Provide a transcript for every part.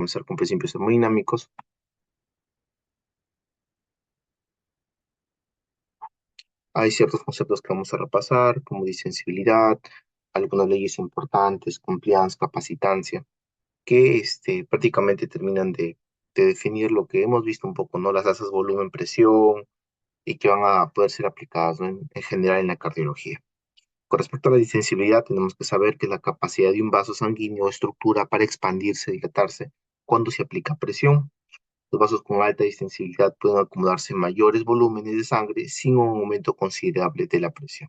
Comenzar con principios termodinámicos. Hay ciertos conceptos que vamos a repasar, como disensibilidad, algunas leyes importantes, compliance, capacitancia, que prácticamente terminan de definir lo que hemos visto un poco, ¿no? Las tasas volumen-presión y que van a poder ser aplicadas, ¿no? En general en la cardiología. Con respecto a la disensibilidad, tenemos que saber que la capacidad de un vaso sanguíneo o estructura para expandirse, dilatarse, cuando se aplica presión. Los vasos con alta distensibilidad pueden acumularse mayores volúmenes de sangre sin un aumento considerable de la presión.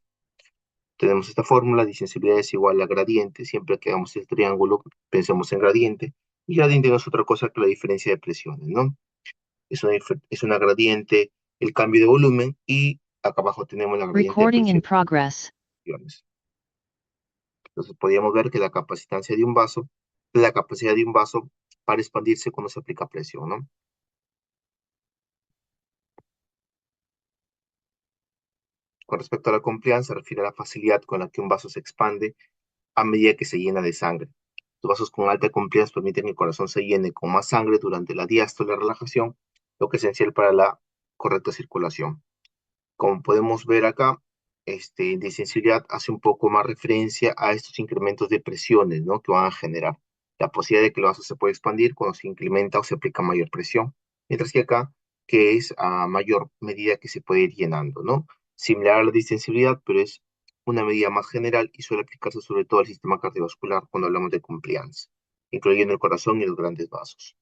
Tenemos esta fórmula: distensibilidad es igual a gradiente. Siempre que hagamos el triángulo, pensemos en gradiente. Y gradiente no es otra cosa que la diferencia de presiones, ¿no? Es una gradiente, el cambio de volumen, y acá abajo tenemos la gradiente de Recording in presión. progress. Entonces podríamos ver que la capacitancia de un vaso, la capacidad de un vaso para expandirse cuando se aplica presión, ¿no? Con respecto a la compliance, se refiere a la facilidad con la que un vaso se expande a medida que se llena de sangre. Los vasos con alta compliance permiten que el corazón se llene con más sangre durante la diástole, relajación, lo que es esencial para la correcta circulación. Como podemos ver acá, disensibilidad hace un poco más referencia a estos incrementos de presiones, ¿no?, que van a generar la posibilidad de que el vaso se pueda expandir cuando se incrementa o se aplica mayor presión, mientras que acá, que es a mayor medida que se puede ir llenando, ¿no? Similar a la disensibilidad, pero es una medida más general y suele aplicarse sobre todo al sistema cardiovascular cuando hablamos de compliance, incluyendo el corazón y los grandes vasos.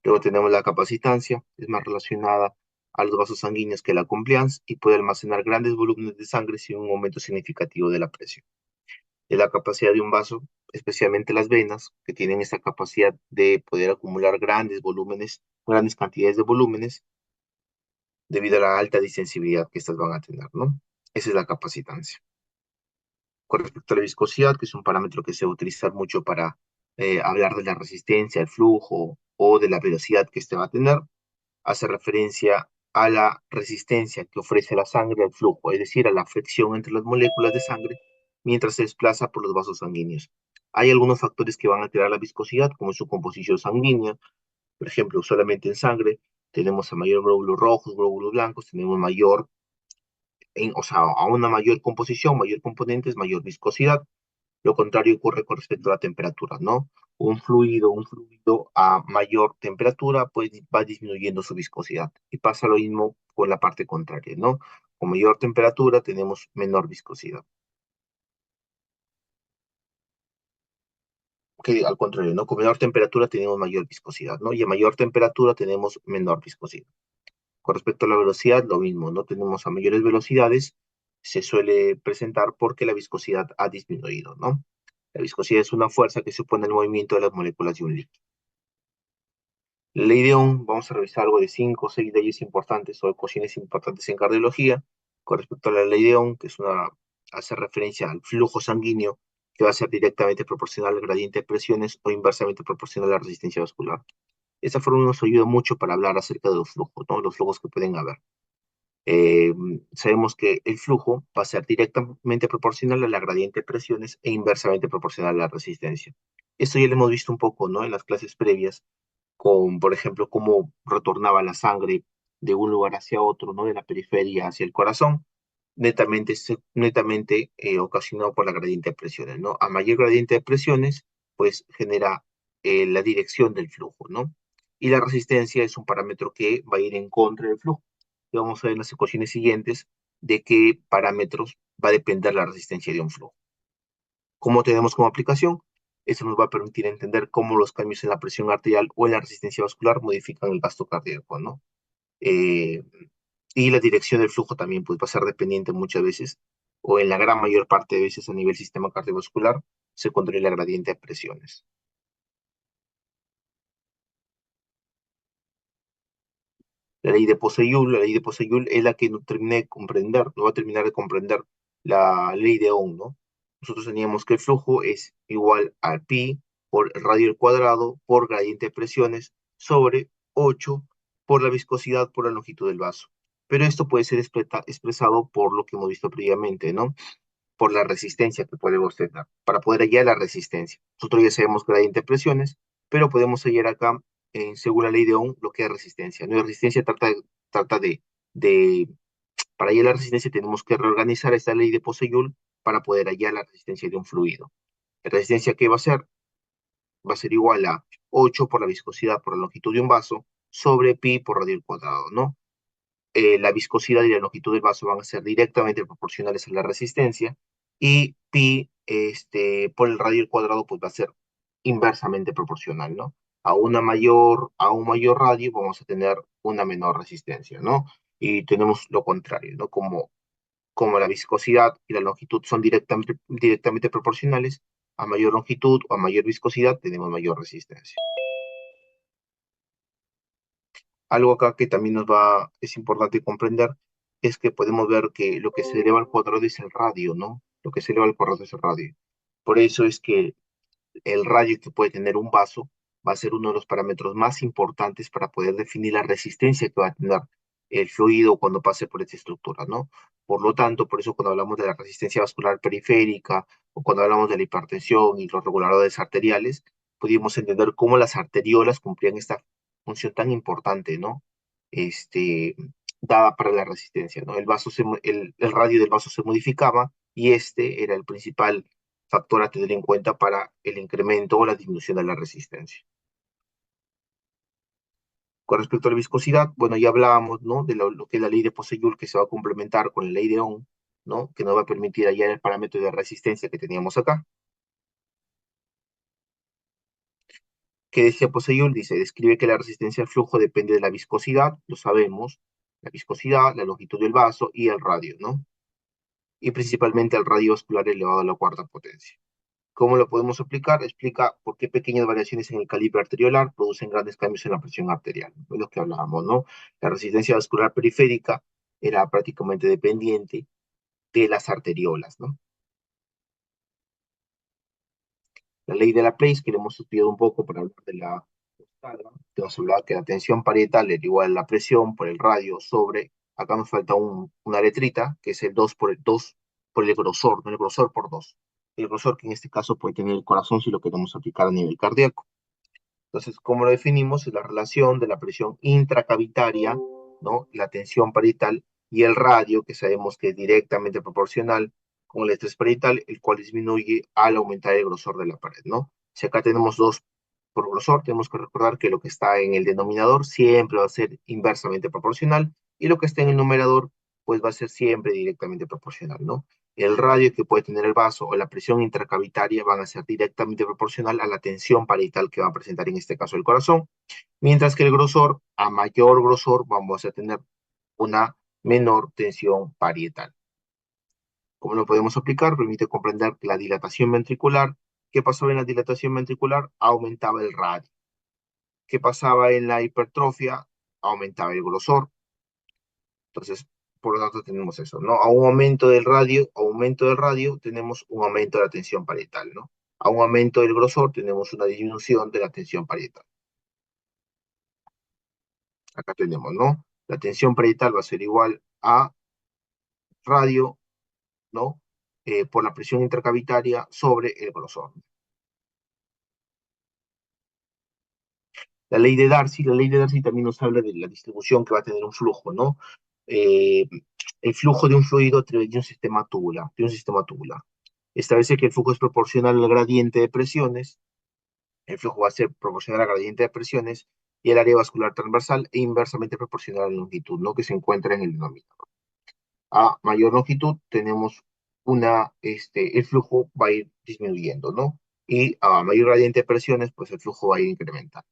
Luego tenemos la capacitancia, es más relacionada a los vasos sanguíneos que la compliance y puede almacenar grandes volúmenes de sangre sin un aumento significativo de la presión. De la capacidad de un vaso, especialmente las venas, que tienen esta capacidad de poder acumular grandes volúmenes, grandes cantidades de volúmenes, debido a la alta distensibilidad que estas van a tener, ¿no? Esa es la capacitancia. Con respecto a la viscosidad, que es un parámetro que se va a utilizar mucho para hablar de la resistencia, el flujo o de la velocidad que este va a tener, hace referencia a la resistencia que ofrece la sangre al flujo, es decir, a la fricción entre las moléculas de sangre mientras se desplaza por los vasos sanguíneos. Hay algunos factores que van a alterar la viscosidad, como su composición sanguínea. Por ejemplo, solamente en sangre tenemos a mayor glóbulos rojos, glóbulos blancos, tenemos o sea, a una mayor composición, mayor componentes, mayor viscosidad. Lo contrario ocurre con respecto a la temperatura, ¿no? Un fluido a mayor temperatura, pues va disminuyendo su viscosidad. Y pasa lo mismo con la parte contraria, ¿no? Con mayor temperatura tenemos menor viscosidad. Que al contrario, ¿no? Con menor temperatura tenemos mayor viscosidad, ¿no? Y a mayor temperatura tenemos menor viscosidad. Con respecto a la velocidad, lo mismo, ¿no? Tenemos a mayores velocidades, se suele presentar porque la viscosidad ha disminuido, ¿no? La viscosidad es una fuerza que supone el movimiento de las moléculas de un líquido. La ley de Ohm, vamos a revisar algo de 5 o 6 leyes importantes o ecuaciones importantes en cardiología. Con respecto a la ley de Ohm, hace referencia al flujo sanguíneo, que va a ser directamente proporcional al gradiente de presiones o inversamente proporcional a la resistencia vascular. Esta fórmula nos ayuda mucho para hablar acerca de los flujos, ¿no? Los flujos que pueden haber. Eh, Sabemos que el flujo va a ser directamente proporcional a la gradiente de presiones e inversamente proporcional a la resistencia. Esto ya lo hemos visto un poco, ¿no?, en las clases previas, con, por ejemplo, cómo retornaba la sangre de un lugar hacia otro, ¿no?, de la periferia hacia el corazón, netamente ocasionado por la gradiente de presiones, ¿no? A mayor gradiente de presiones, pues genera la dirección del flujo, ¿no? Y la resistencia es un parámetro que va a ir en contra del flujo. Y vamos a ver en las ecuaciones siguientes de qué parámetros va a depender la resistencia de un flujo. ¿Cómo tenemos como aplicación? Esto nos va a permitir entender cómo los cambios en la presión arterial o en la resistencia vascular modifican el gasto cardíaco, ¿no? Eh, y la dirección del flujo también pues, va a ser dependiente muchas veces, o en la gran mayor parte de veces a nivel sistema cardiovascular, se controla la gradiente de presiones. La ley de Poseyul es la que no terminé de comprender, no va a terminar de comprender la ley de Ohm, ¿no? Nosotros teníamos que el flujo es igual a pi por el radio al cuadrado por gradiente de presiones sobre 8 por la viscosidad por la longitud del vaso. Pero esto puede ser expresado por lo que hemos visto previamente, ¿no? por la resistencia que podemos tener, para poder hallar la resistencia. Nosotros ya sabemos gradiente de presiones, pero podemos hallar acá, según la ley de Ohm, lo que es resistencia. ¿No? La resistencia trata de, para hallar la resistencia tenemos que reorganizar esta ley de Poiseuille para poder hallar la resistencia de un fluido. La resistencia que va a ser igual a 8 por la viscosidad por la longitud de un vaso sobre pi por radio al cuadrado, ¿no? La viscosidad y la longitud del vaso van a ser directamente proporcionales a la resistencia y pi por el radio al cuadrado pues va a ser inversamente proporcional, ¿no? A un mayor radio vamos a tener una menor resistencia, ¿no? Y tenemos lo contrario, ¿no? Como la viscosidad y la longitud son directamente proporcionales, a mayor longitud o a mayor viscosidad tenemos mayor resistencia. Algo acá que también es importante comprender es que podemos ver que lo que se eleva al cuadrado es el radio, ¿no? Lo que se eleva al cuadrado es el radio. Por eso es que el radio que puede tener un vaso va a ser uno de los parámetros más importantes para poder definir la resistencia que va a tener el fluido cuando pase por esta estructura, ¿no? Por lo tanto, por eso cuando hablamos de la resistencia vascular periférica o cuando hablamos de la hipertensión y los reguladores arteriales, pudimos entender cómo las arteriolas cumplían esta función tan importante, ¿no? Este, dada para la resistencia, ¿no? El radio del vaso se modificaba y este era el principal factor a tener en cuenta para el incremento o la disminución de la resistencia. Con respecto a la viscosidad, bueno, ya hablábamos, ¿no? De lo que es la ley de Poiseuille que se va a complementar con la ley de Ohm, ¿no? Que nos va a permitir hallar el parámetro de resistencia que teníamos acá. ¿Qué decía Poiseuille? Dice, describe que la resistencia al flujo depende de la viscosidad, lo sabemos, la viscosidad, la longitud del vaso y el radio, ¿no? Y principalmente el radio vascular elevado a la cuarta potencia. ¿Cómo lo podemos aplicar? Explica por qué pequeñas variaciones en el calibre arteriolar producen grandes cambios en la presión arterial. Es lo que hablábamos, ¿no? La resistencia vascular periférica era prácticamente dependiente de las arteriolas, ¿no? La ley de Laplace, que le hemos estudiado un poco para hablar de la escala, que nos hablaba que la tensión parietal era igual a la presión por el radio sobre, acá nos falta una letrita, que es el 2 por el 2 por el grosor, ¿no? El grosor por 2. El grosor que en este caso puede tener el corazón si lo queremos aplicar a nivel cardíaco. Entonces, ¿cómo lo definimos? Es la relación de la presión intracavitaria, ¿no? La tensión parietal y el radio, que sabemos que es directamente proporcional con el estrés parietal, el cual disminuye al aumentar el grosor de la pared, ¿no? Si acá tenemos 2 por grosor, tenemos que recordar que lo que está en el denominador siempre va a ser inversamente proporcional y lo que está en el numerador, pues va a ser siempre directamente proporcional, ¿no? El radio que puede tener el vaso o la presión intracavitaria van a ser directamente proporcional a la tensión parietal que va a presentar en este caso el corazón, mientras que el grosor, a mayor grosor, vamos a tener una menor tensión parietal. ¿Cómo lo podemos aplicar? Permite comprender que la dilatación ventricular, ¿qué pasaba en la dilatación ventricular? Aumentaba el radio. ¿Qué pasaba en la hipertrofia? Aumentaba el grosor. Entonces, por lo tanto, tenemos eso, ¿no? A un aumento del radio, tenemos un aumento de la tensión parietal, ¿no? A un aumento del grosor, tenemos una disminución de la tensión parietal. Acá tenemos, ¿no? La tensión parietal va a ser igual a radio, ¿no? Por la presión intracavitaria sobre el grosor. La ley de Darcy también nos habla de la distribución que va a tener un flujo, ¿no? Eh, el flujo de un fluido a través de un sistema tubular, Establece que el flujo es proporcional al gradiente de presiones, el flujo va a ser proporcional al gradiente de presiones y el área vascular transversal e inversamente proporcional a la longitud, ¿no? Que se encuentra en el denominador. A mayor longitud tenemos el flujo va a ir disminuyendo, ¿no? Y a mayor gradiente de presiones, pues el flujo va a ir incrementando.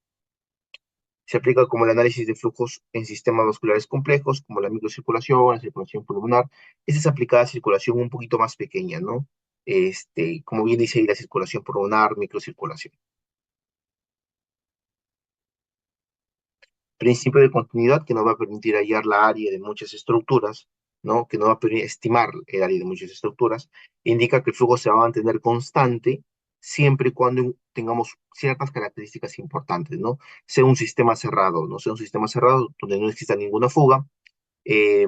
Se aplica como el análisis de flujos en sistemas vasculares complejos, como la microcirculación, la circulación pulmonar. Esta es aplicada a circulación un poquito más pequeña, ¿no? Como bien dice ahí, la circulación pulmonar, microcirculación. Principio de continuidad que nos va a permitir hallar la área de muchas estructuras, ¿no? Que nos va a permitir estimar el área de muchas estructuras. Indica que el flujo se va a mantener constante siempre y cuando tengamos ciertas características importantes, ¿no? Sea un sistema cerrado, no sea un sistema cerrado donde no exista ninguna fuga, eh,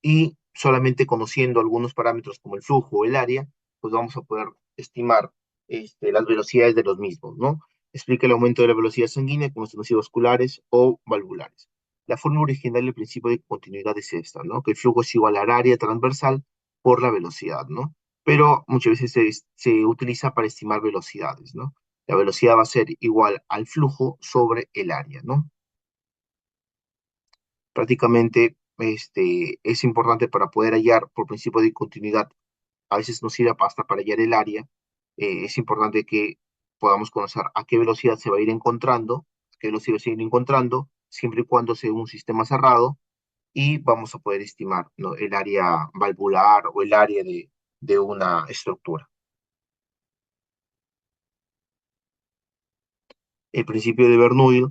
y solamente conociendo algunos parámetros como el flujo o el área, pues vamos a poder estimar las velocidades de los mismos, ¿no? Explica el aumento de la velocidad sanguínea con estados vasculares o valvulares. La forma original del principio de continuidad es esta, ¿no? Que el flujo es igual al área transversal por la velocidad, ¿no? Pero muchas veces se utiliza para estimar velocidades, ¿no? La velocidad va a ser igual al flujo sobre el área, ¿no? Prácticamente es importante para poder hallar por principio de continuidad, a veces nos sirve hasta para hallar el área, es importante que podamos conocer a qué velocidad se va a ir encontrando, a qué velocidad se va a ir encontrando, siempre y cuando sea un sistema cerrado, y vamos a poder estimar, ¿no?, el área valvular o el área de una estructura. El principio de Bernoulli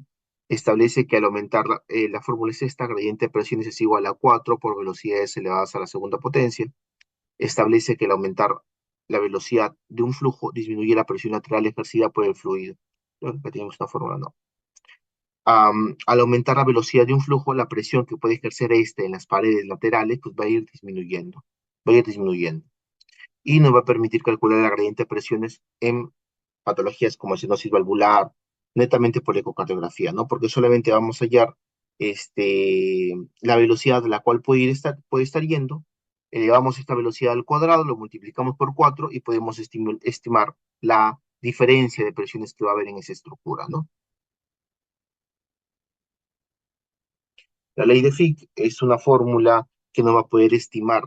establece que al aumentar la fórmula es esta, gradiente de presiones es igual a 4 por velocidades elevadas a la segunda potencia. Establece que al aumentar la velocidad de un flujo disminuye la presión lateral ejercida por el fluido. Acá tenemos una fórmula, no. Al aumentar la velocidad de un flujo, la presión que puede ejercer este en las paredes laterales pues va a ir disminuyendo, va a ir disminuyendo. Y nos va a permitir calcular la gradiente de presiones en patologías como estenosis valvular, netamente por ecocardiografía, ¿no? Porque solamente vamos a hallar la velocidad a la cual puede estar yendo, elevamos esta velocidad al cuadrado, lo multiplicamos por 4 y podemos estimar la diferencia de presiones que va a haber en esa estructura, ¿no? La ley de Fick es una fórmula que nos va a poder estimar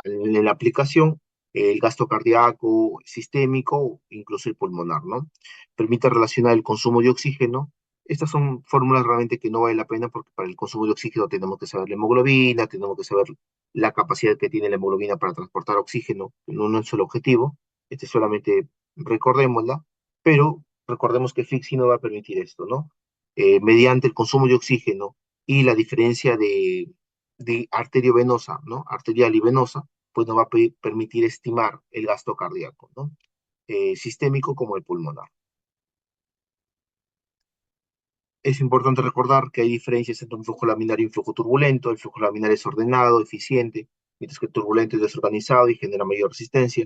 en la aplicación el gasto cardíaco, sistémico, incluso el pulmonar, ¿no? Permite relacionar el consumo de oxígeno. Estas son fórmulas realmente que no vale la pena porque para el consumo de oxígeno tenemos que saber la hemoglobina, tenemos que saber la capacidad que tiene la hemoglobina para transportar oxígeno, no es el objetivo, solamente recordémosla, pero recordemos que Fick sí nos va a permitir esto, ¿no? Mediante el consumo de oxígeno y la diferencia de arteriovenosa, ¿no? Arterial y venosa, pues nos va a permitir estimar el gasto cardíaco, ¿no? Sistémico como el pulmonar. Es importante recordar que hay diferencias entre un flujo laminar y un flujo turbulento. El flujo laminar es ordenado, eficiente, mientras que el turbulento es desorganizado y genera mayor resistencia.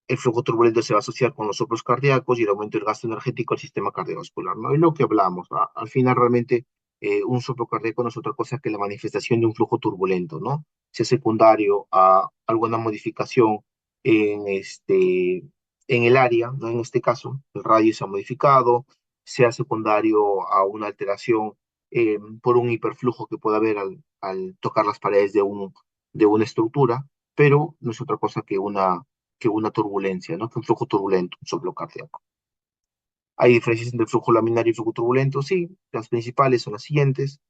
El flujo turbulento se va a asociar con los soplos cardíacos y el aumento del gasto energético al sistema cardiovascular, ¿no? Es lo que hablamos. Al final, realmente, un soplo cardíaco no es otra cosa que la manifestación de un flujo turbulento, ¿no? Sea secundario a alguna modificación en, en el área, ¿no? En este caso, el radio se ha modificado, sea secundario a una alteración por un hiperflujo que pueda haber al tocar las paredes de una estructura, pero no es otra cosa que una turbulencia, ¿no? Que un flujo turbulento, un soplo cardíaco. ¿Hay diferencias entre el flujo laminar y el flujo turbulento? Sí, las principales son las siguientes.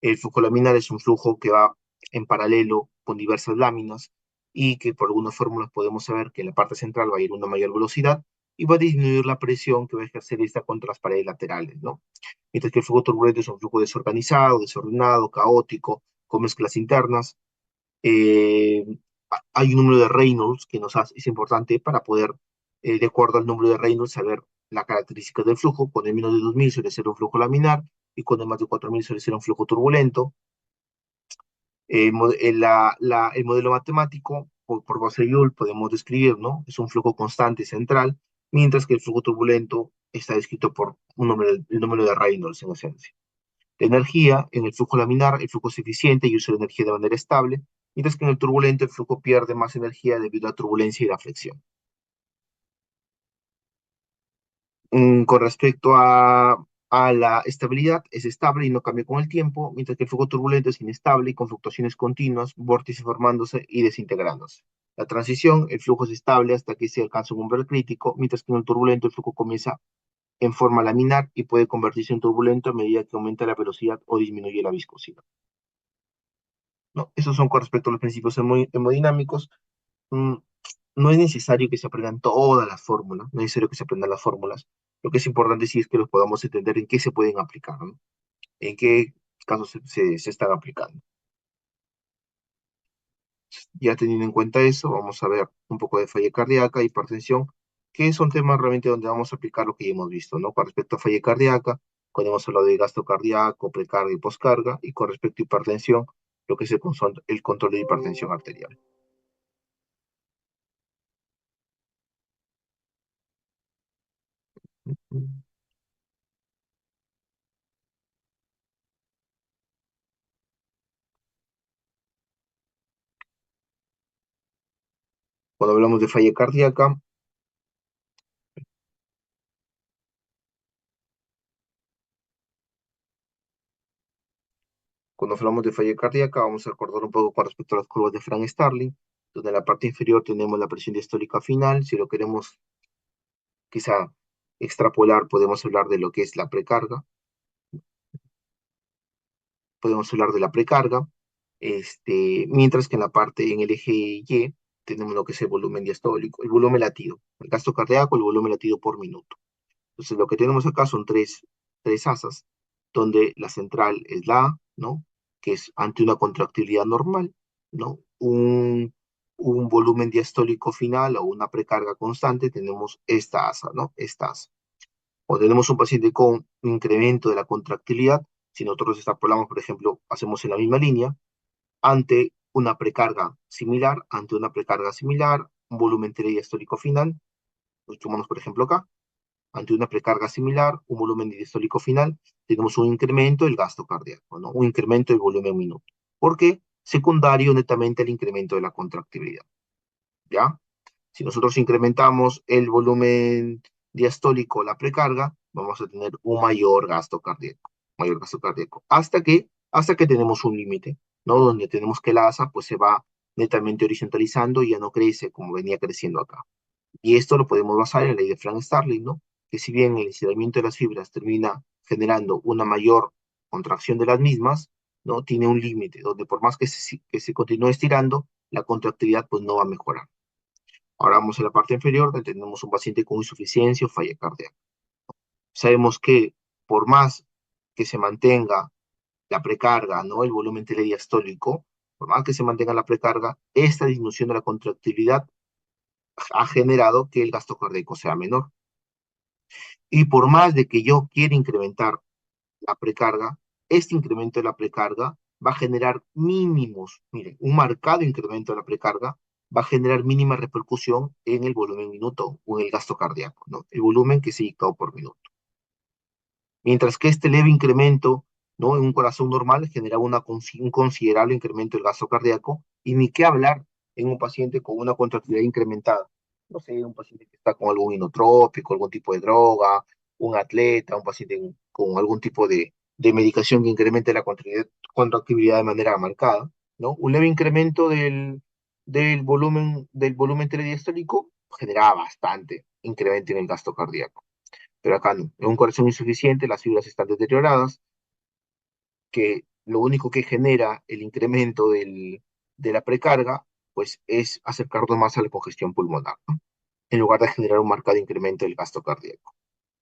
El flujo laminar es un flujo que va en paralelo con diversas láminas y que por algunas fórmulas podemos saber que en la parte central va a ir a una mayor velocidad y va a disminuir la presión que va a ejercer esta contra las paredes laterales, ¿no? Mientras que el flujo turbulento es un flujo desorganizado, desordenado, caótico, con mezclas internas, eh, hay un número de Reynolds que es importante para poder, de acuerdo al número de Reynolds, saber la característica del flujo. Con el menos de 2000 suele ser un flujo laminar y con el más de 4000 suele ser un flujo turbulento. El modelo matemático por Gauss-Seidel podemos describir, ¿no? Es un flujo constante central, mientras que el flujo turbulento está descrito por el número de Reynolds en esencia. La energía, en el flujo laminar, el flujo es eficiente y usa la energía de manera estable, mientras que en el turbulento el flujo pierde más energía debido a la turbulencia y la flexión. Con respecto a la estabilidad, es estable y no cambia con el tiempo, mientras que el flujo turbulento es inestable y con fluctuaciones continuas, vórtices formándose y desintegrándose. La transición, el flujo es estable hasta que se alcanza un umbral crítico, mientras que en el turbulento el flujo comienza en forma laminar y puede convertirse en turbulento a medida que aumenta la velocidad o disminuye la viscosidad. ¿No? Esos son con respecto a los principios hemodinámicos. Mm, no es necesario que se aprendan todas las fórmulas, no es necesario que se aprendan las fórmulas. Lo que es importante sí es que los podamos entender en qué se pueden aplicar, ¿no? En qué casos se están aplicando. Ya teniendo en cuenta eso, vamos a ver un poco de falla cardíaca, hipertensión, que son temas realmente donde vamos a aplicar lo que ya hemos visto, ¿no? Con respecto a falla cardíaca, cuando hemos hablado de gasto cardíaco, precarga y poscarga, y con respecto a hipertensión, lo que es el control de hipertensión arterial. Cuando hablamos de falla cardíaca, vamos a recordar un poco con respecto a las curvas de Frank-Starling, donde en la parte inferior tenemos la presión diastólica final. Si lo queremos quizá extrapolar, podemos hablar de lo que es la precarga, mientras que en la parte, en el eje Y, tenemos lo que es el volumen diastólico, el volumen latido, el gasto cardíaco, el volumen latido por minuto. Entonces, lo que tenemos acá son tres asas, donde la central es la A, ¿no? Que es ante una contractilidad normal, ¿no? Un volumen diastólico final o una precarga constante, tenemos esta asa, ¿no? Esta asa. O tenemos un paciente con un incremento de la contractilidad, si nosotros extrapolamos, por ejemplo, hacemos en la misma línea, ante una precarga similar, un volumen telediastólico final, lo tomamos por ejemplo acá, ante una precarga similar, un volumen diastólico final, tenemos un incremento del gasto cardíaco, ¿no? Un incremento del volumen minuto. ¿Por qué? Secundario netamente al incremento de la contractibilidad, ¿ya? Si nosotros incrementamos el volumen diastólico, la precarga, vamos a tener un mayor gasto cardíaco, hasta que tenemos un límite, ¿no? Donde tenemos que la asa pues se va netamente horizontalizando y ya no crece como venía creciendo acá. Y esto lo podemos basar en la ley de Frank-Starling, ¿no? Que si bien el estiramiento de las fibras termina generando una mayor contracción de las mismas, ¿no? Tiene un límite, donde por más que se continúe estirando, la contractilidad pues no va a mejorar. Ahora vamos a la parte inferior, donde tenemos un paciente con insuficiencia o falla cardíaca. Sabemos que por más que se mantenga la precarga, ¿no? El volumen telediastólico, por más que se mantenga la precarga, esta disminución de la contractilidad ha generado que el gasto cardíaco sea menor. Y por más de que yo quiera incrementar la precarga, este incremento de la precarga va a generar mínimos, miren, un marcado incremento de la precarga va a generar mínima repercusión en el volumen minuto o en el gasto cardíaco, ¿no? El volumen que se inyectado por minuto. Mientras que este leve incremento, ¿no? En un corazón normal genera un considerable incremento del gasto cardíaco, y ni qué hablar en un paciente con una contractilidad incrementada. No sé, un paciente que está con algún inotrópico, algún tipo de droga, un atleta, un paciente con algún tipo de medicación que incremente la contractibilidad de manera marcada, ¿no? Un leve incremento del volumen telediastólico genera bastante incremento en el gasto cardíaco. Pero acá no. En un corazón insuficiente, las fibras están deterioradas, que lo único que genera el incremento de la precarga, pues es acercarnos más a la congestión pulmonar, ¿no? En lugar de generar un marcado incremento del gasto cardíaco,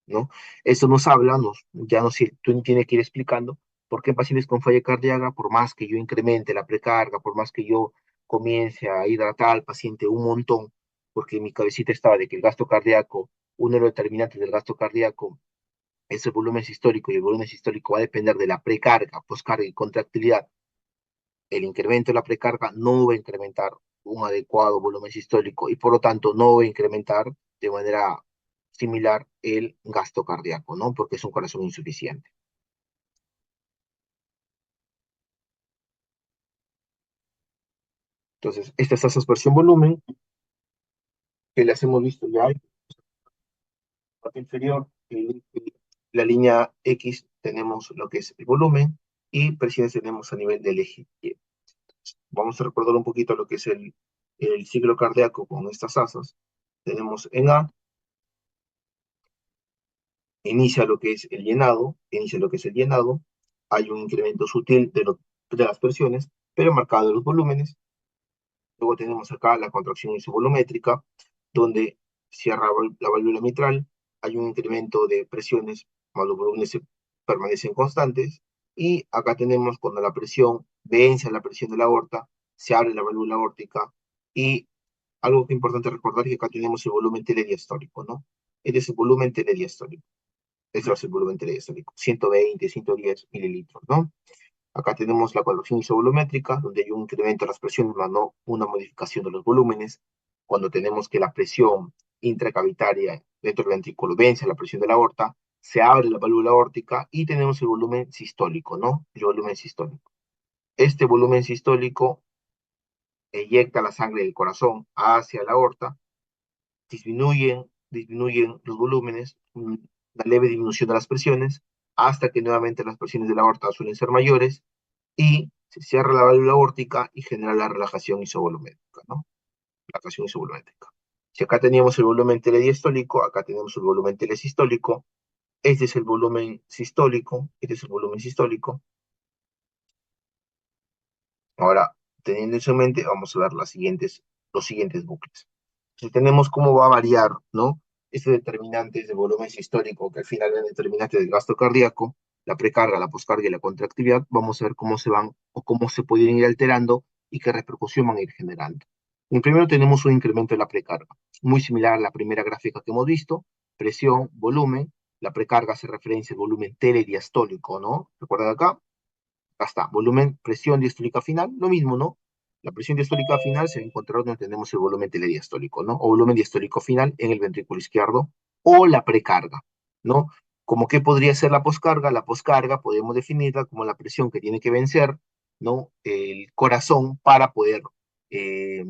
¿no? Esto nos habla, ya nos tú tienes que ir explicando por qué en pacientes con falla cardíaca, por más que yo incremente la precarga, por más que yo comience a hidratar al paciente un montón, porque mi cabecita estaba de que el gasto cardíaco, uno de los determinantes del gasto cardíaco es el volumen sistólico, y el volumen sistólico va a depender de la precarga, poscarga y contractilidad. El incremento de la precarga no va a incrementar un adecuado volumen sistólico, y por lo tanto no va a incrementar de manera similar el gasto cardíaco, ¿no? Porque es un corazón insuficiente. Entonces, estas tasas presión-volumen, que las hemos visto ya en la parte inferior, en la línea X tenemos lo que es el volumen, y presiones tenemos a nivel del eje Y. Vamos a recordar un poquito lo que es el ciclo cardíaco con estas asas. Tenemos en A, inicia lo que es el llenado, hay un incremento sutil de las presiones, pero marcado de los volúmenes. Luego tenemos acá la contracción isovolumétrica, donde cierra la válvula mitral, hay un incremento de presiones, más los volúmenes permanecen constantes, y acá tenemos cuando la presión vence a la presión de la aorta, se abre la válvula aórtica, y algo que es importante recordar es que acá tenemos el volumen telediastólico, ¿no? Este es el volumen telediastólico. Este es el volumen telediastólico, 120, 110 mililitros, ¿no? Acá tenemos la contracción isovolumétrica, donde hay un incremento de las presiones, más no una modificación de los volúmenes. Cuando tenemos que la presión intracavitaria dentro del ventrículo vence la presión de la aorta, se abre la válvula aórtica y tenemos el volumen sistólico, ¿no? El volumen sistólico. Este volumen sistólico eyecta la sangre del corazón hacia la aorta, disminuyen los volúmenes, una leve disminución de las presiones, hasta que nuevamente las presiones de la aorta suelen ser mayores y se cierra la válvula aórtica y genera la relajación isovolumétrica, ¿no? Relajación isovolumétrica. Si acá teníamos el volumen telediastólico, acá tenemos el volumen telesistólico. Este es el volumen sistólico, este es el volumen sistólico. Ahora, teniendo eso en mente, vamos a ver los siguientes bucles. Entonces, tenemos cómo va a variar, ¿no? Este determinante de volumen sistólico, que al final es el determinante del gasto cardíaco, la precarga, la poscarga y la contractividad. Vamos a ver cómo se van o cómo se pueden ir alterando y qué repercusión van a ir generando. En primero tenemos un incremento de la precarga, muy similar a la primera gráfica que hemos visto, presión, volumen, la precarga hace referencia al volumen telediastólico, ¿no? ¿Recuerdan acá? Acá está, volumen, presión diastólica final, lo mismo, ¿no? La presión diastólica final se va a encontrar donde tenemos el volumen telediastólico, ¿no? O volumen diastólico final en el ventrículo izquierdo, o la precarga, ¿no? Como que podría ser la poscarga. La poscarga podemos definirla como la presión que tiene que vencer, ¿no? El corazón para poder eh,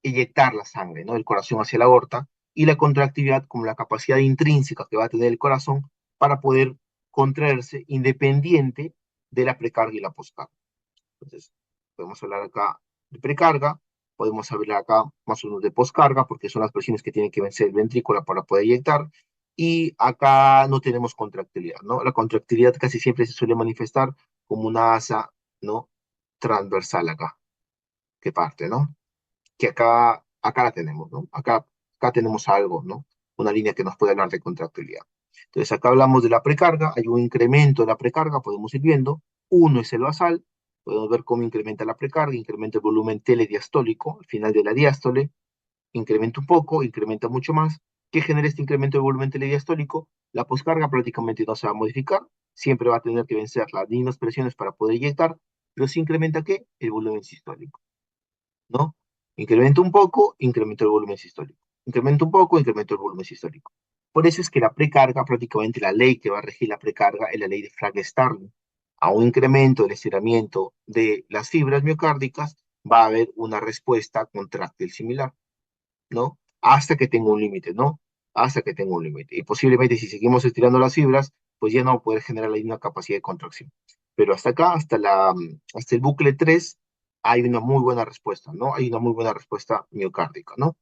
inyectar la sangre, ¿no? El corazón hacia la aorta, y la contractividad como la capacidad intrínseca que va a tener el corazón para poder contraerse independiente de la precarga y la poscarga. Entonces, podemos hablar acá de precarga, podemos hablar acá más o menos de poscarga, porque son las presiones que tiene que vencer el ventrículo para poder inyectar, y acá no tenemos contractilidad, ¿no? La contractilidad casi siempre se suele manifestar como una asa, ¿no? Transversal acá, que parte, ¿no? Que acá la tenemos, ¿no? Acá tenemos algo, ¿no? Una línea que nos puede hablar de contractilidad. Entonces, acá hablamos de la precarga, hay un incremento de la precarga, podemos ir viendo. Uno es el basal, podemos ver cómo incrementa la precarga, incrementa el volumen telediastólico, al final de la diástole, incrementa un poco, incrementa mucho más. ¿Qué genera este incremento de volumen telediastólico? La poscarga prácticamente no se va a modificar, siempre va a tener que vencer las mismas presiones para poder inyectar, pero ¿se incrementa qué? El volumen sistólico, ¿no? Incrementa un poco, incrementa el volumen sistólico. Incrementa un poco, incrementa el volumen sistólico. Por eso es que la precarga, prácticamente la ley que va a regir la precarga es la ley de Frank-Starling. A un incremento del estiramiento de las fibras miocárdicas va a haber una respuesta contráctil similar, ¿no? Hasta que tenga un límite, ¿no? Hasta que tenga un límite. Y posiblemente si seguimos estirando las fibras, pues ya no va a poder generar la misma capacidad de contracción. Pero hasta acá, hasta el bucle 3, hay una muy buena respuesta, ¿no? Hay una muy buena respuesta miocárdica, ¿no?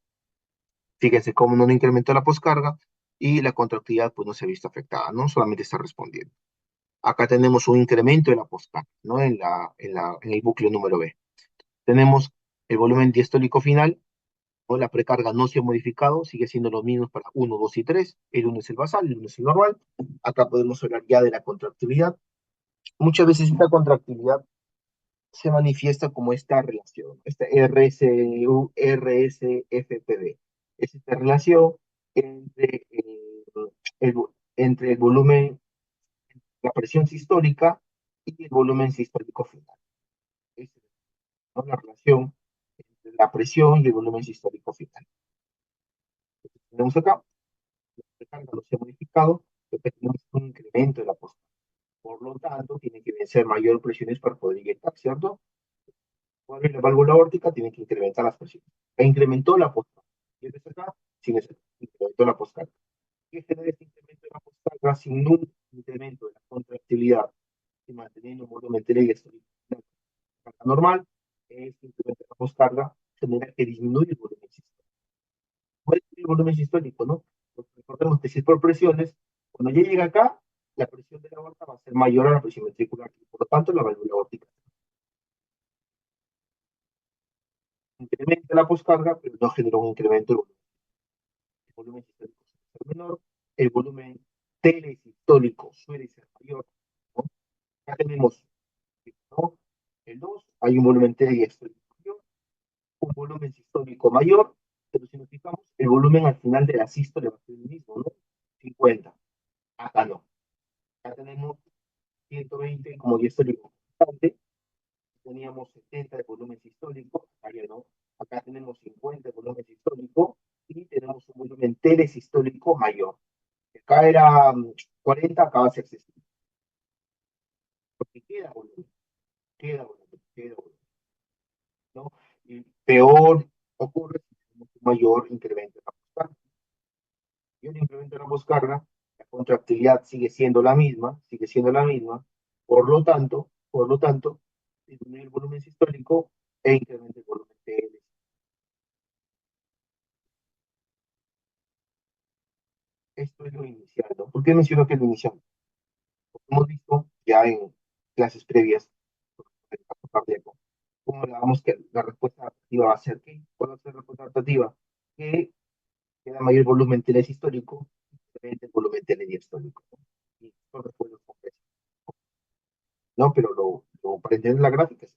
Fíjense cómo no incrementó la poscarga y la contractilidad pues no se ha visto afectada, ¿no? Solamente está respondiendo. Acá tenemos un incremento de la poscarga, ¿no? En el bucle número B. Tenemos el volumen diastólico final, ¿no? La precarga no se ha modificado, sigue siendo lo mismo para uno, 2 y 3. El 1 es el basal, el 1 es el normal. Acá podemos hablar ya de la contractilidad. Muchas veces esta contractilidad se manifiesta como esta relación, esta RSU, RSFPD. Es esta relación entre el, entre el volumen, la presión sistólica y el volumen sistólico final. Es, ¿no? La relación entre la presión y el volumen sistólico final. Entonces, tenemos acá precarga no se ha modificado, lo que tenemos es un incremento de la postura. Por lo tanto, tiene que vencer mayor presiones para poder inyectar, ¿cierto? Cuando la válvula aórtica tiene que incrementar las presiones. E incrementó la postura. Y desde acá, sin eso, incrementó la postura. ¿Qué genera este incremento de la postura sin un incremento de la contractilidad y manteniendo un volumen telediastólico normal? Este incremento de la postura genera que disminuye el volumen sistólico. ¿Cuál es el volumen sistólico, no? Porque recordemos que si es por presiones, cuando ya llega acá, la presión de la aorta va a ser mayor a la presión ventricular, y por lo tanto la válvula aórtica incrementa la poscarga, pero no genera un incremento del volumen. El volumen sistólico suele ser menor, el volumen telesistólico suele ser mayor, ¿no? Acá tenemos, ¿no? El 2, hay un volumen telesistólico mayor, un volumen sistólico mayor, pero si nos fijamos, el volumen al final de la sístole va a ser el mismo, ¿no? 50. Acá no. Acá tenemos 120 como diastólico constante, teníamos 70 de volumen sistólico, acá ya no, acá tenemos 50 de volumen sistólico y tenemos un volumen telesistólico mayor. Acá era 40, acá va a ser 60. Porque queda volumen, ¿no? Y peor ocurre si tenemos un mayor incremento en la poscarga. Y un incremento en la poscarga, la contractilidad sigue siendo la misma, por lo tanto, disminuye el volumen sistólico e incrementa el volumen TL. Esto es lo inicial, ¿no? ¿Por qué menciono que es lo inicial? Porque hemos visto ya en clases previas del caso cardíaco, cómo hablábamos que la respuesta adaptativa va a ser ¿qué? ¿Cuál va a ser la respuesta adaptativa? Que queda mayor volumen telesistólico y incrementa el volumen telediastólico, ¿no? Y son respuestas complejas, ¿no? Pero para entender la gráfica es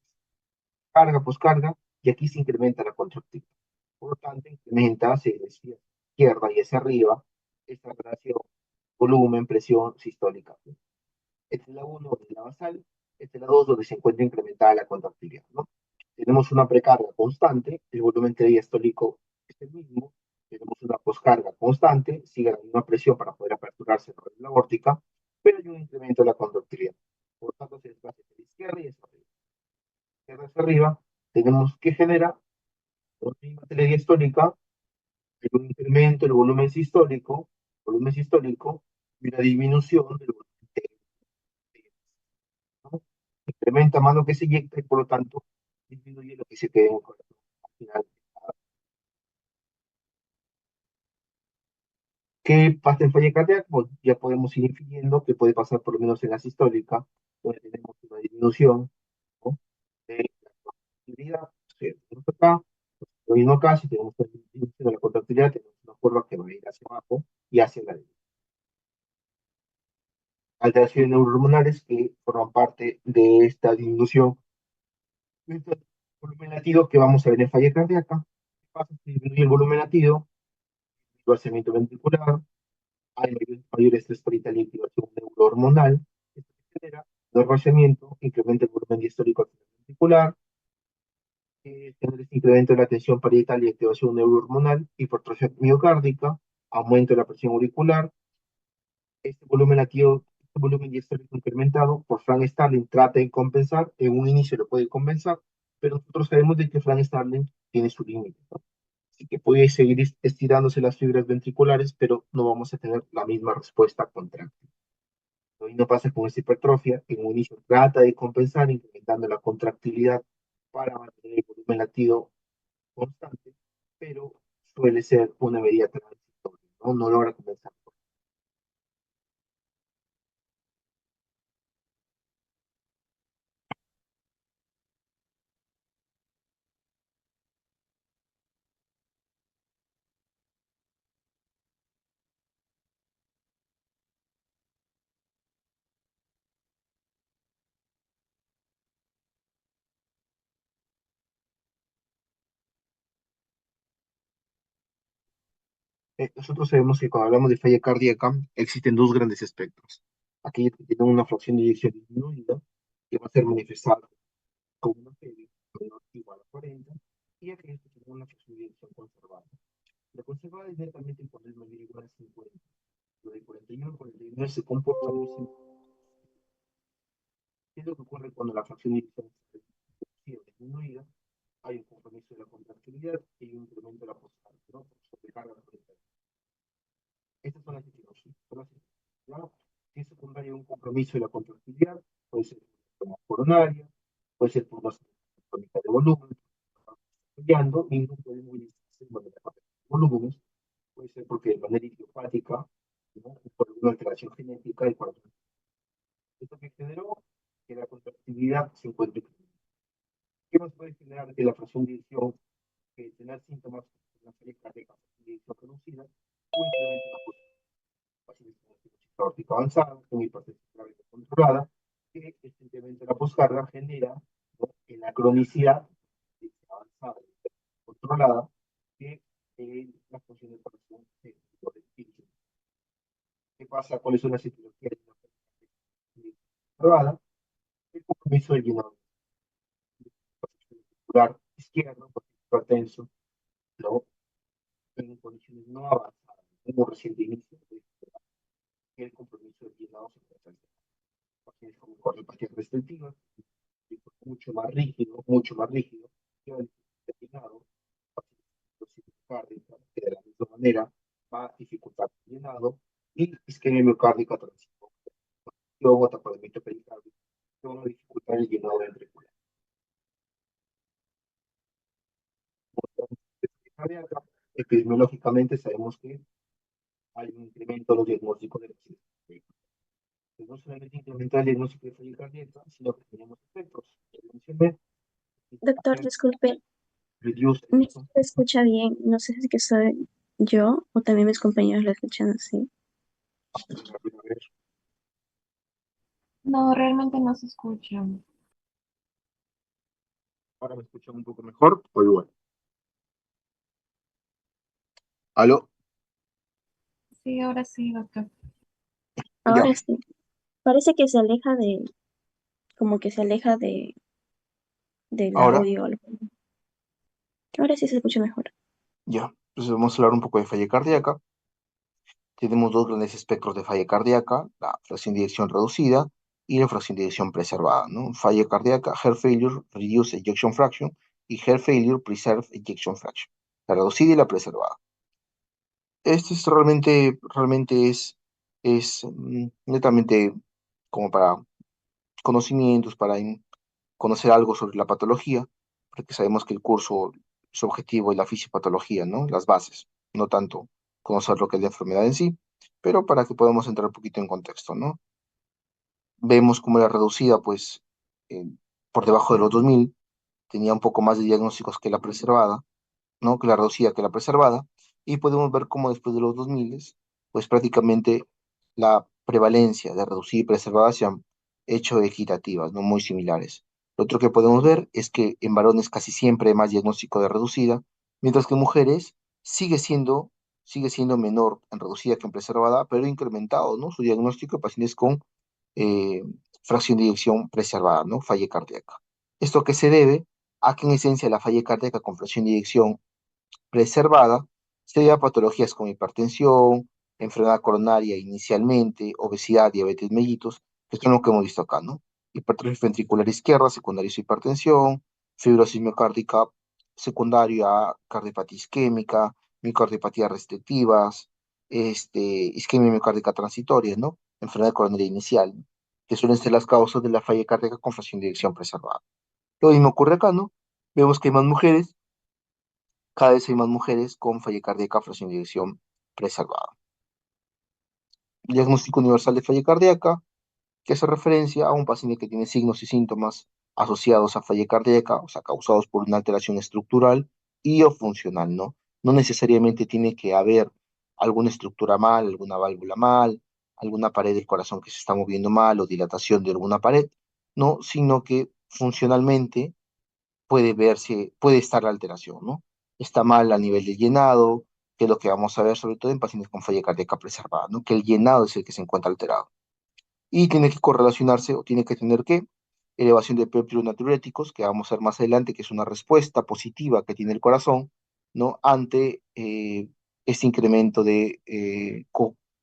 carga, poscarga, y aquí se incrementa la contractilidad. Por lo tanto, incrementa, se desvía hacia la izquierda y hacia arriba esta relación volumen, presión sistólica. Esta es la 1 de la basal, esta es la 2 donde se encuentra incrementada la contractilidad, ¿no? Tenemos una precarga constante, el volumen diastólico es el mismo, tenemos una poscarga constante, sigue la misma presión para poder aperturarse la aórtica, pero hay un incremento de la contractilidad. Por lo tanto, se desplaza hacia la izquierda y hacia arriba. Hacia arriba, tenemos que genera una misma telediastólica, hay un incremento del volumen sistólico y una disminución del volumen telediastólico, ¿no? Incrementa más lo que se inyecta y por lo tanto disminuye lo que se queda en el corazón. Al final, ¿qué pasa en falla cardíaca? Pues ya podemos ir infiriendo que puede pasar por lo menos en la sistólica, donde tenemos una disminución, ¿no? De la contractilidad. Tenemos acá, lo mismo acá, si tenemos una disminución de la contractilidad, tenemos una curva que va a ir hacia abajo y hacia la derecha. Alteraciones neurohormonales que forman parte de esta disminución. Entonces, volumen latido que vamos a ver en falla cardíaca. ¿Qué pasa si disminuye el volumen latido? Vaciamiento ventricular, hay mayor estrés parietal y activación neurohormonal. Esto genera el vaciamiento, incrementa el volumen diastólico ventricular, genera este incremento de la tensión parietal y activación neurohormonal, hipertrofia miocárdica, aumento de la presión auricular. Este volumen diastólico incrementado por Frank Starling trata de compensar, en un inicio lo puede compensar, pero nosotros sabemos de que Frank Starling tiene su límite, ¿no? Así que puede seguir estirándose las fibras ventriculares, pero no vamos a tener la misma respuesta contráctil. Lo mismo pasa con esta hipertrofia, que en un inicio trata de compensar incrementando la contractilidad para mantener el volumen latido constante, pero suele ser una medida transitoria, ¿no? No logra compensar. Nosotros sabemos que cuando hablamos de falla cardíaca existen dos grandes espectros. Aquellos que tienen una fracción de eyección disminuida, que va a ser manifestada como una PV menor o igual a 40, y aquellos que tienen una fracción de eyección conservada. La conservada es netamente cuando es mayor o igual a 50. Lo de 41 y 49 se comporta muy similar. ¿Qué es lo que ocurre cuando la fracción de eyección es disminuida? Hay un compromiso de la contractilidad y un incremento de la postura, ¿no? Por sobrecarga frontal. Estas son las etiologías. ¿No? Si es secundario un compromiso de la contractilidad, puede ser por una coronaria, puede ser por una crónica de volumen, apoyando, y no puede movilizarse de manera de volúmenes, puede ser porque de manera idiopática, ¿no? Por una alteración genética del cuerpo. Esto que generó que la contractilidad se encuentre. ¿Qué más puede generar que la fracción de eyección, que tener síntomas de una falla cardíaca de eyección reducida, o incremento la pacientes con esclerosis aórtica avanzada, con hipertensión cardíaca controlada, que este incremento de la poscarga genera, ¿no? En la cronicidad avanzada controlada que las funciones de corazón se dirigen. ¿Qué pasa? ¿Cuáles son las etiologías? Aprobada, el compromiso del llenado muscular izquierdo, por hipertenso, lo en condiciones no avanzadas, como reciente inicio, el compromiso del llenado se puede hacer pacientes con cardiopatía restrictiva, mucho más rígido, que el llenado, cardíaca, que de la misma manera va a dificultar el llenado, y isquemia miocárdica transición, o taponamiento pericárdico, que van a dificultar el llenado ventricular. Cardíaca, epidemiológicamente sabemos que hay un incremento en los diagnósticos de accidentes. Pues no solamente incrementa el diagnóstico de falla cardíaca, sino que tenemos efectos. Mencioné, Doctor, disculpe, reduce, no se escucha bien. No sé si es que soy yo o también mis compañeros lo escuchan así. No, realmente no se escucha. ahora me escuchan un poco mejor, o igual. ¿Aló? Sí, ahora sí, doctor. Ya. Ahora sí. Parece que se aleja como que se aleja del Ahora, audio o algo. Ahora sí se escucha mejor. ya. Entonces vamos a hablar un poco de falla cardíaca. Tenemos dos grandes espectros de falla cardíaca, la fracción de eyección reducida y la fracción de eyección preservada, ¿no? Falla cardíaca, heart failure, reduced ejection fraction, y heart failure, preserved ejection fraction. La reducida y la preservada. Esto es realmente es netamente como para conocimientos, para conocer algo sobre la patología, porque sabemos que el curso, su objetivo es la fisiopatología, ¿no? Las bases, no tanto conocer lo que es la enfermedad en sí, pero para que podamos entrar un poquito en contexto, ¿no? Vemos cómo era reducida, pues, eh, por debajo de los 2000 tenía un poco más de diagnósticos que la preservada, ¿no? Que la reducida que la preservada, y podemos ver cómo después de los 2000, pues prácticamente la prevalencia de reducida y preservada se han hecho equitativas, ¿no? Muy similares. Lo otro que podemos ver es que en varones casi siempre hay más diagnóstico de reducida, mientras que en mujeres sigue siendo, sigue siendo menor en reducida que en preservada, pero incrementado, ¿no? Su diagnóstico de pacientes con eh, fracción de eyección preservada, ¿no? Falla cardíaca. ¿Esto que se debe? A que en esencia la falla cardíaca con fracción de eyección preservada se debe a patologías como hipertensión, enfermedad coronaria inicialmente, obesidad, diabetes mellitus, que son lo que hemos visto acá, ¿no? Hipertrofia ventricular izquierda, secundaria a su hipertensión, fibrosis miocárdica secundaria a cardiopatía isquémica, miocardiopatía restrictivas, isquemia miocárdica transitoria, ¿no? Enfermedad coronaria inicial, ¿no? Que suelen ser las causas de la falla cardíaca con fracción de eyección preservada. Lo mismo ocurre acá, ¿no? Vemos que hay más mujeres, cada vez hay más mujeres con falla cardíaca, fracción de eyección preservada. Diagnóstico universal de falla cardíaca, que hace referencia a un paciente que tiene signos y síntomas asociados a falla cardíaca, o sea, causados por una alteración estructural y o funcional, ¿no? No necesariamente tiene que haber alguna estructura mal, alguna válvula mal, alguna pared del corazón que se está moviendo mal o dilatación de alguna pared, ¿no? Sino que funcionalmente puede verse, puede estar la alteración, ¿no? Está mal a nivel de llenado, que es lo que vamos a ver sobre todo en pacientes con falla cardíaca preservada, ¿no? Que el llenado es el que se encuentra alterado. Y tiene que correlacionarse o tiene que tener que elevación de péptidos natriuréticos, que vamos a ver más adelante, que es una respuesta positiva que tiene el corazón, ¿no? Ante este incremento de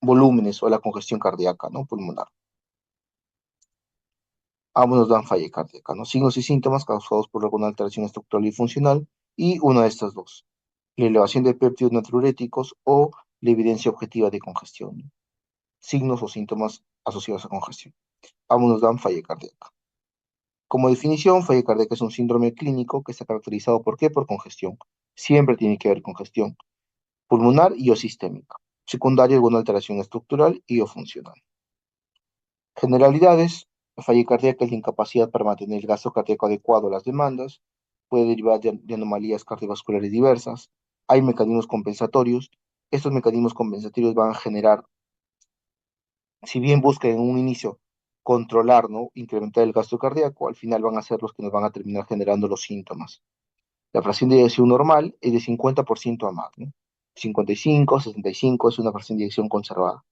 volúmenes o la congestión cardíaca, ¿no? Pulmonar. Ambos nos dan falla cardíaca, ¿no? Signos y síntomas causados por alguna alteración estructural y funcional, y una de estas dos, la elevación de péptidos natriuréticos o la evidencia objetiva de congestión, ¿no? Signos o síntomas asociados a congestión. Ambos nos dan falla cardíaca. Como definición, falla cardíaca es un síndrome clínico que está caracterizado ¿por qué? Por congestión. Siempre tiene que haber congestión pulmonar y o sistémica. Secundaria, alguna alteración estructural y o funcional. Generalidades: la falla cardíaca es la incapacidad para mantener el gasto cardíaco adecuado a las demandas, puede derivar de anomalías cardiovasculares diversas, hay mecanismos compensatorios, estos mecanismos compensatorios van a generar, si bien buscan en un inicio controlar, ¿no? Incrementar el gasto cardíaco, al final van a ser los que nos van a terminar generando los síntomas. La fracción de eyección normal es de 50% a más, ¿no? 55, 65 es una fracción de eyección conservada.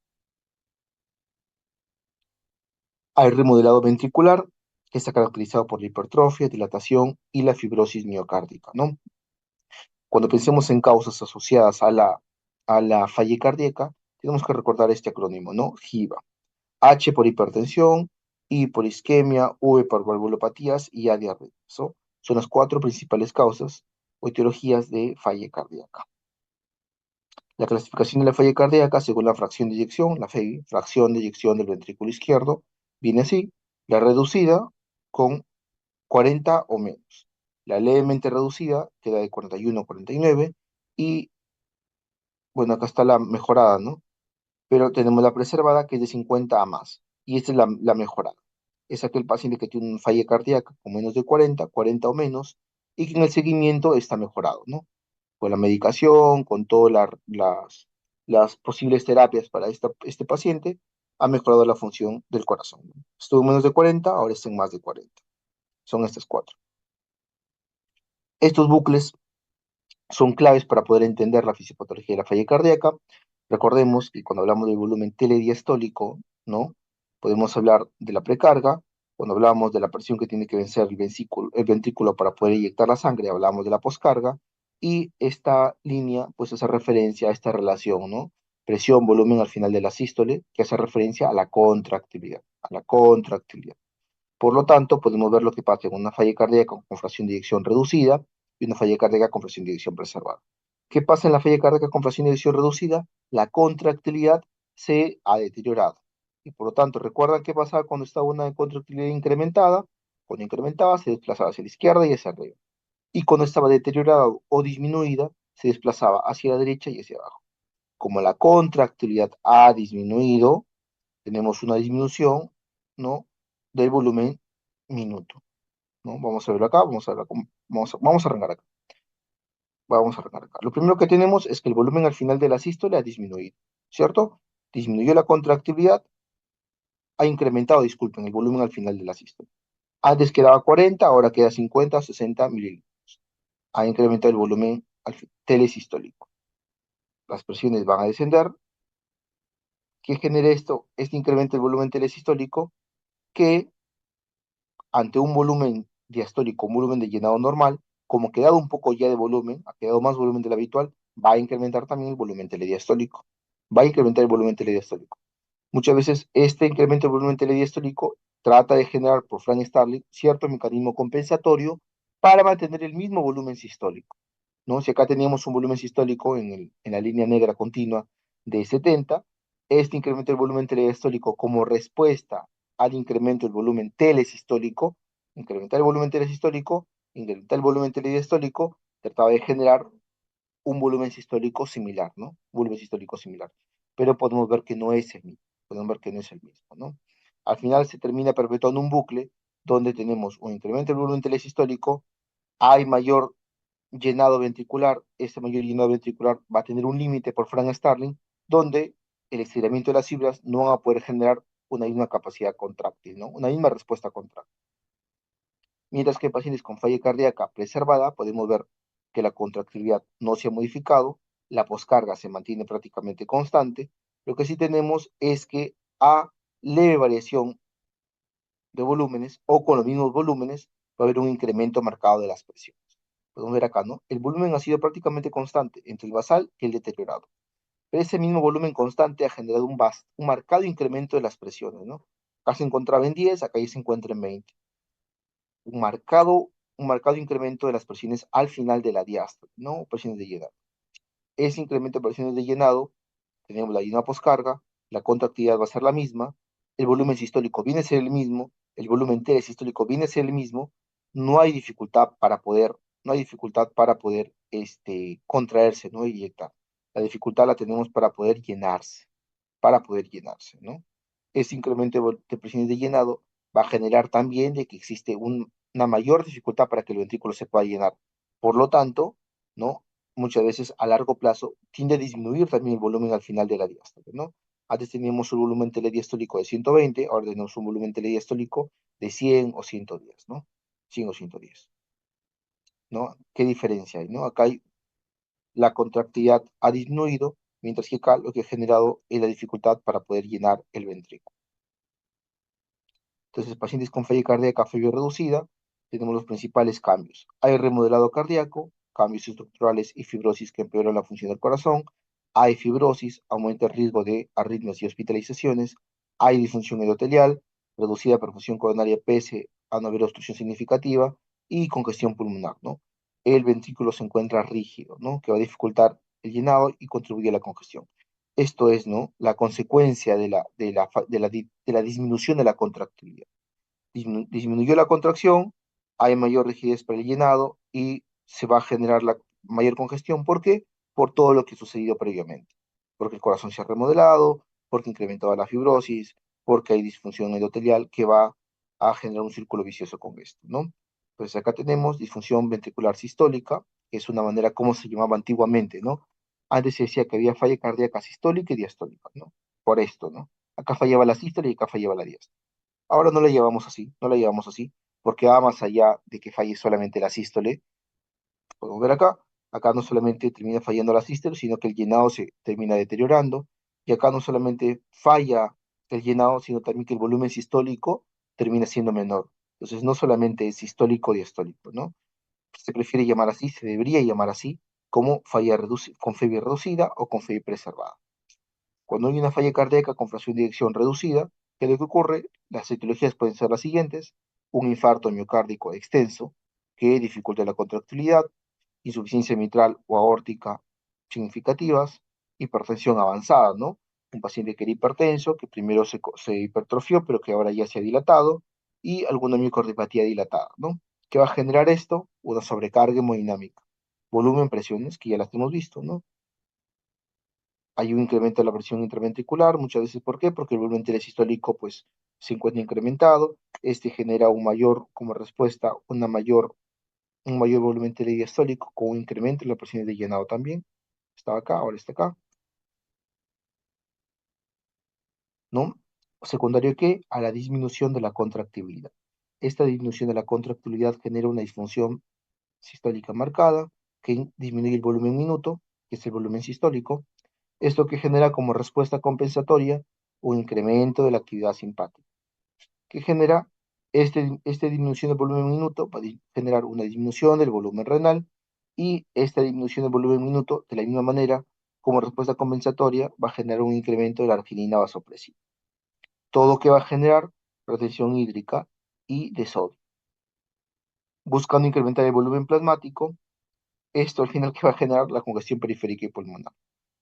Hay remodelado ventricular, que está caracterizado por la hipertrofia, dilatación y la fibrosis miocárdica, ¿no? Cuando pensemos en causas asociadas a la falla cardíaca, tenemos que recordar este acrónimo, ¿no? HIVA. H por hipertensión, I por isquemia, V por valvulopatías y A diarrea. Son las cuatro principales causas o etiologías de falla cardíaca. La clasificación de la falla cardíaca según la fracción de eyección, la FEI, fracción de eyección del ventrículo izquierdo, viene así. La reducida con 40 o menos. La levemente reducida queda de 41 a 49 y, bueno, acá está la mejorada, ¿no? Pero tenemos la preservada que es de 50 a más. Y esta es la mejorada. Es aquel paciente que tiene una falla cardíaca con menos de 40, 40 o menos, y que en el seguimiento está mejorado, ¿no? Con la medicación, con todas las posibles terapias para este paciente, ha mejorado la función del corazón, ¿no? Estuvo en menos de 40, ahora está en más de 40. Son estas cuatro. Estos bucles son claves para poder entender la fisiopatología de la falla cardíaca. Recordemos que cuando hablamos del volumen telediastólico, ¿no? Podemos hablar de la precarga. Cuando hablamos de la presión que tiene que vencer el ventrículo para poder inyectar la sangre, hablamos de la poscarga. Y esta línea, pues, hace referencia a esta relación, ¿no? Presión, volumen al final de la sístole, que hace referencia a la contractilidad, a la contractilidad. Por lo tanto, podemos ver lo que pasa en una falla cardíaca con fracción de eyección reducida y una falla cardíaca con fracción de eyección preservada. ¿Qué pasa en la falla cardíaca con fracción de eyección reducida? La contractilidad se ha deteriorado. Y por lo tanto, ¿recuerdan qué pasaba cuando estaba una contractilidad incrementada? Cuando incrementaba, se desplazaba hacia la izquierda y hacia arriba. Y cuando estaba deteriorada o disminuida, se desplazaba hacia la derecha y hacia abajo. Como la contractilidad ha disminuido, tenemos una disminución, ¿no? Del volumen minuto, ¿no? Vamos a verlo acá, vamos a arrancar acá. Vamos a arrancar acá. Lo primero que tenemos es que el volumen al final de la sístole ha disminuido, ¿cierto? Disminuyó la contractividad, ha incrementado, disculpen, el volumen al final de la sístole. Antes quedaba 40, ahora queda 50, 60 mililitros. Ha incrementado el volumen telesistólico. Las presiones van a descender. ¿Qué genera esto? Este incremento del volumen telesistólico que ante un volumen diastólico, un volumen de llenado normal, como ha quedado un poco ya de volumen, ha quedado más volumen del habitual, va a incrementar también el volumen telediastólico. Va a incrementar el volumen telediastólico. Muchas veces este incremento del volumen telediastólico trata de generar por Frank Starling cierto mecanismo compensatorio para mantener el mismo volumen sistólico, ¿no? Si acá teníamos un volumen sistólico en la línea negra continua de 70, este incremento del volumen telediastólico como respuesta al incremento del volumen telesistólico, incrementar el volumen telesistólico, incrementar el volumen telediastólico, trataba de generar un volumen sistólico similar, ¿no? Un volumen sistólico similar. Pero podemos ver que no es el mismo, podemos ver que no es el mismo, ¿no? Al final se termina perpetuando un bucle donde tenemos un incremento del volumen telesistólico, hay mayor llenado ventricular, este mayor llenado ventricular va a tener un límite por Frank Starling, donde el estiramiento de las fibras no va a poder generar una misma capacidad contráctil, ¿no? Una misma respuesta contráctil. Mientras que en pacientes con falla cardíaca preservada podemos ver que la contractilidad no se ha modificado, la poscarga se mantiene prácticamente constante. Lo que sí tenemos es que a leve variación de volúmenes o con los mismos volúmenes va a haber un incremento marcado de las presiones. Podemos ver acá, ¿no? El volumen ha sido prácticamente constante entre el basal y el deteriorado. Pero ese mismo volumen constante ha generado un marcado incremento de las presiones, ¿no? Acá se encontraba en 10, acá ya se encuentra en 20. Un marcado incremento de las presiones al final de la diástole, ¿no? Presiones de llenado. Ese incremento de presiones de llenado, tenemos la misma poscarga, la contractilidad va a ser la misma, el volumen sistólico viene a ser el mismo, el volumen telesistólico viene a ser el mismo, no hay dificultad para poder, no hay dificultad para poder contraerse, no inyectar. La dificultad la tenemos para poder llenarse, ¿no? Ese incremento de presiones de llenado va a generar también de que existe una mayor dificultad para que el ventrículo se pueda llenar. Por lo tanto, ¿no? Muchas veces a largo plazo tiende a disminuir también el volumen al final de la diástole, ¿no? Antes teníamos un volumen telediastólico de 120, ahora tenemos un volumen telediastólico de 100 o 110, ¿no? 100 o 110, ¿no? ¿Qué diferencia hay, no? Acá hay la contractilidad ha disminuido, mientras que acá lo que ha generado es la dificultad para poder llenar el ventrículo. Entonces, pacientes con falla cardíaca febrile reducida, tenemos los principales cambios. Hay remodelado cardíaco, cambios estructurales y fibrosis que empeoran la función del corazón. Hay fibrosis, aumenta el riesgo de arritmias y hospitalizaciones. Hay disfunción endotelial, reducida perfusión coronaria pese a no haber obstrucción significativa y congestión pulmonar, ¿no? El ventrículo se encuentra rígido, ¿no? Que va a dificultar el llenado y contribuye a la congestión. Esto es, ¿no? La consecuencia de la disminución de la contractilidad. Disminuyó la contracción, hay mayor rigidez para el llenado y se va a generar la mayor congestión. ¿Por qué? Por todo lo que ha sucedido previamente. Porque el corazón se ha remodelado, porque ha incrementado la fibrosis, porque hay disfunción endotelial que va a generar un círculo vicioso con esto, ¿no? Pues acá tenemos disfunción ventricular sistólica, que es una manera como se llamaba antiguamente, ¿no? Antes se decía que había falla cardíaca sistólica y diastólica, ¿no? Por esto, ¿no? Acá fallaba la sístole y acá fallaba la diástole. Ahora no la llevamos así, no la llevamos así, porque va más allá de que falle solamente la sístole. Podemos ver acá, acá no solamente termina fallando la sístole, sino que el llenado se termina deteriorando, y acá no solamente falla el llenado, sino también que el volumen sistólico termina siendo menor. Entonces no solamente es sistólico o diastólico, ¿no? Se prefiere llamar así, se debería llamar así, como falla con febrile reducida o con febrile preservada. Cuando hay una falla cardíaca con fracción de eyección reducida, ¿qué es lo que ocurre? Las etiologías pueden ser las siguientes: un infarto miocárdico extenso que dificulta la contractilidad, insuficiencia mitral o aórtica significativas, hipertensión avanzada, ¿no? Un paciente que era hipertenso, que primero se hipertrofió, pero que ahora ya se ha dilatado, y alguna miocardiopatía dilatada, ¿no? ¿Qué va a generar esto? Una sobrecarga hemodinámica. Volumen, presiones, que ya las hemos visto, ¿no? Hay un incremento de la presión intraventricular, muchas veces, ¿por qué? Porque el volumen telesistólico, pues, se encuentra incrementado, este genera como respuesta, un mayor volumen telediastólico, con un incremento en la presión de llenado también. Estaba acá, ahora está acá, ¿no? Secundario que a la disminución de la contractibilidad. Esta disminución de la contractibilidad genera una disfunción sistólica marcada, que disminuye el volumen minuto, que es el volumen sistólico. Esto que genera como respuesta compensatoria un incremento de la actividad simpática, que genera esta disminución del volumen minuto, va a generar una disminución del volumen renal, y esta disminución del volumen minuto, de la misma manera, como respuesta compensatoria, va a generar un incremento de la arginina vasopresiva. Todo que va a generar retención hídrica y de sodio. Buscando incrementar el volumen plasmático, esto al final que va a generar la congestión periférica y pulmonar.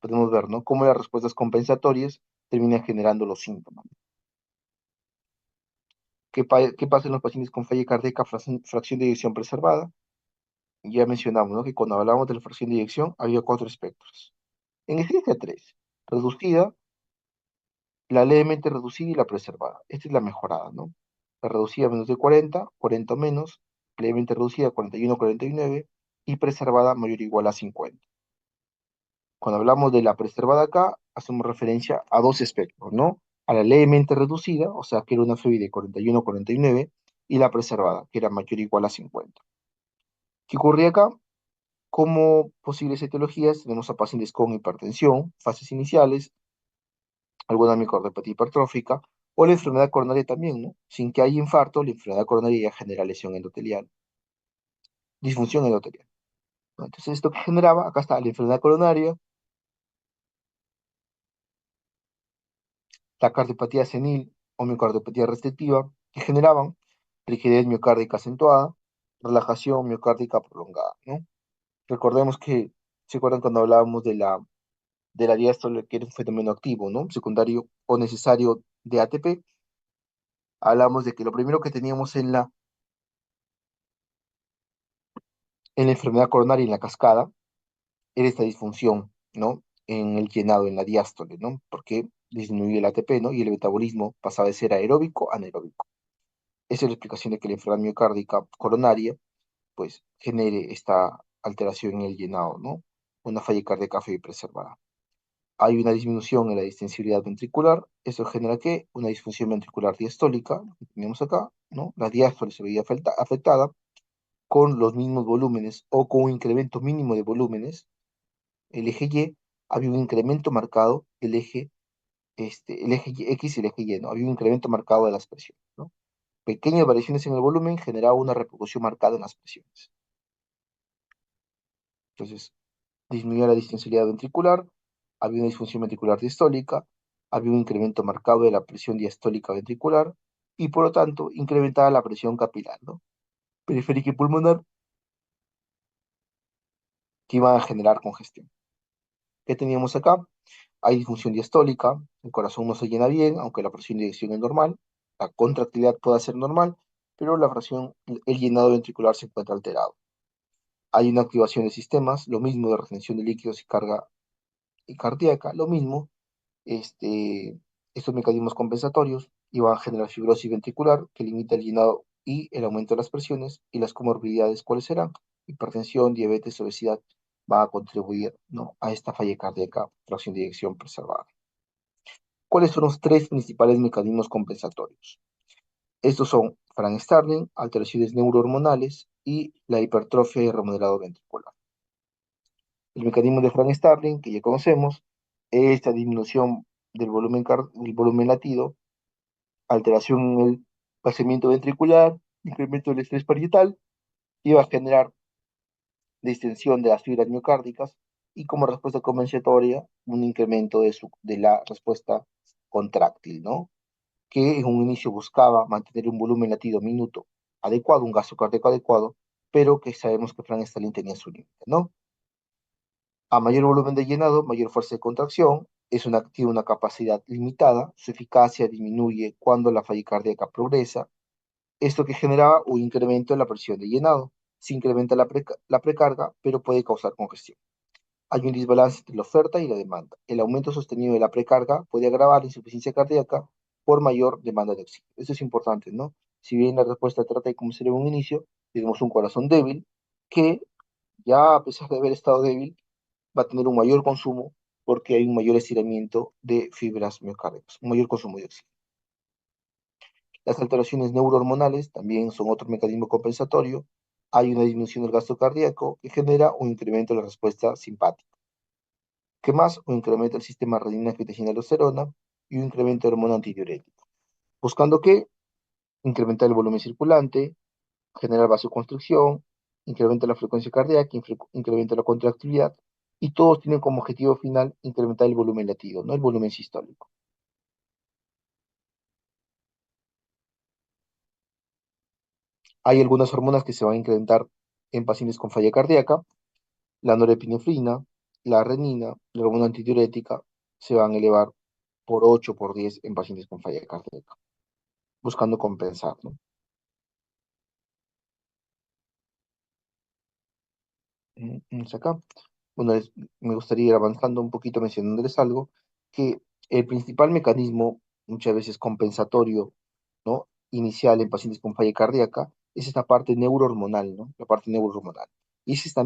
Podemos ver, ¿no? Cómo las respuestas compensatorias terminan generando los síntomas. ¿Qué pasa en los pacientes con falla cardíaca, fracción de eyección preservada? Ya mencionamos, ¿no? Que cuando hablamos de la fracción de eyección había cuatro espectros. En esencia tres: reducida, la levemente reducida y la preservada. Esta es la mejorada, ¿no? La reducida menos de 40, 40 menos, levemente reducida 41, 49 y preservada mayor o igual a 50. Cuando hablamos de la preservada acá, hacemos referencia a dos espectros, ¿no? A la levemente reducida, o sea, que era una FEBI de 41, 49, y la preservada, que era mayor o igual a 50. ¿Qué ocurría acá? Como posibles etiologías, tenemos a pacientes con hipertensión, fases iniciales, alguna miocardiopatía hipertrófica, o la enfermedad coronaria también, ¿no? Sin que haya infarto, la enfermedad coronaria ya genera lesión endotelial, disfunción endotelial, ¿no? Entonces, esto que generaba, acá está la enfermedad coronaria, la cardiopatía senil o miocardiopatía restrictiva, que generaban rigidez miocárdica acentuada, relajación miocárdica prolongada, ¿no? Recordemos que, ¿se acuerdan cuando hablábamos de la diástole, que era un fenómeno activo, ¿no? Secundario o necesario de ATP? Hablamos de que lo primero que teníamos en la enfermedad coronaria, en la cascada, era esta disfunción, ¿no? En el llenado, en la diástole, ¿no? Porque disminuía el ATP, ¿no? Y el metabolismo pasaba de ser aeróbico a anaeróbico. Esa es la explicación de que la enfermedad miocárdica coronaria, pues, genere esta alteración en el llenado, ¿no? Una falla cardíaca preservada. Hay una disminución en la distensibilidad ventricular. ¿Eso genera qué? Una disfunción ventricular diastólica, lo que tenemos acá, ¿no? La diástole se veía afectada con los mismos volúmenes o con un incremento mínimo de volúmenes. El eje Y, había un incremento marcado el eje X y el eje Y, ¿no? Había un incremento marcado de las presiones, ¿no? pequeñas variaciones en el volumen generaban una repercusión marcada en las presiones. Entonces, disminuía la distensibilidad ventricular, había una disfunción ventricular diastólica, había un incremento marcado de la presión diastólica ventricular y por lo tanto incrementaba la presión capilar, ¿no? Periférica y pulmonar, que iban a generar congestión. ¿Qué teníamos acá? Hay disfunción diastólica, el corazón no se llena bien, aunque la presión de eyección es normal, la contractilidad puede ser normal, pero la fracción, el llenado ventricular se encuentra alterado. Hay una activación de sistemas, lo mismo de retención de líquidos y carga cardíaca, lo mismo, estos mecanismos compensatorios iban a generar fibrosis ventricular que limita el llenado y el aumento de las presiones y las comorbilidades, ¿cuáles serán? Hipertensión, diabetes, obesidad, va a contribuir, ¿no?, a esta falla cardíaca, fracción de eyección preservada. ¿Cuáles son los tres principales mecanismos compensatorios? Estos son Frank Starling, alteraciones neurohormonales y la hipertrofia y remodelado ventricular. El mecanismo de Frank Starling, que ya conocemos, es esta disminución del volumen latido, alteración en el vaciamiento ventricular, incremento del estrés parietal, y va a generar distensión de las fibras miocárdicas y como respuesta compensatoria un incremento de la respuesta contráctil, ¿no? Que en un inicio buscaba mantener un volumen latido minuto adecuado, un gasto cardíaco adecuado, pero que sabemos que Frank Starling tenía su límite, ¿no? A mayor volumen de llenado, mayor fuerza de contracción, tiene una capacidad limitada, su eficacia disminuye cuando la falla cardíaca progresa, esto que generaba un incremento en la presión de llenado. Se incrementa la precarga, pero puede causar congestión. Hay un desbalance entre la oferta y la demanda. El aumento sostenido de la precarga puede agravar la insuficiencia cardíaca por mayor demanda de oxígeno. Eso es importante, ¿no? Si bien la respuesta trata de cómo sería un inicio, tenemos un corazón débil que ya a pesar de haber estado débil, va a tener un mayor consumo porque hay un mayor estiramiento de fibras miocárdicas, un mayor consumo de oxígeno. Las alteraciones neurohormonales también son otro mecanismo compensatorio. Hay una disminución del gasto cardíaco que genera un incremento de la respuesta simpática. ¿Qué más? Un incremento del sistema renina-angiotensina-aldosterona y un incremento de hormona antidiurética. ¿Buscando qué? Incrementar el volumen circulante, generar vasoconstricción, incrementa la frecuencia cardíaca, incrementa la contractilidad, y todos tienen como objetivo final incrementar el volumen latido, no el volumen sistólico. Hay algunas hormonas que se van a incrementar en pacientes con falla cardíaca, la norepinefrina, la renina, la hormona antidiurética, se van a elevar por 8 por 10 en pacientes con falla cardíaca, buscando compensar, ¿no? Acá. Bueno, me gustaría ir avanzando un poquito mencionándoles algo, que el principal mecanismo, muchas veces compensatorio, ¿no?, inicial en pacientes con falla cardíaca, es esta parte neurohormonal, ¿no? La parte neurohormonal. Y es este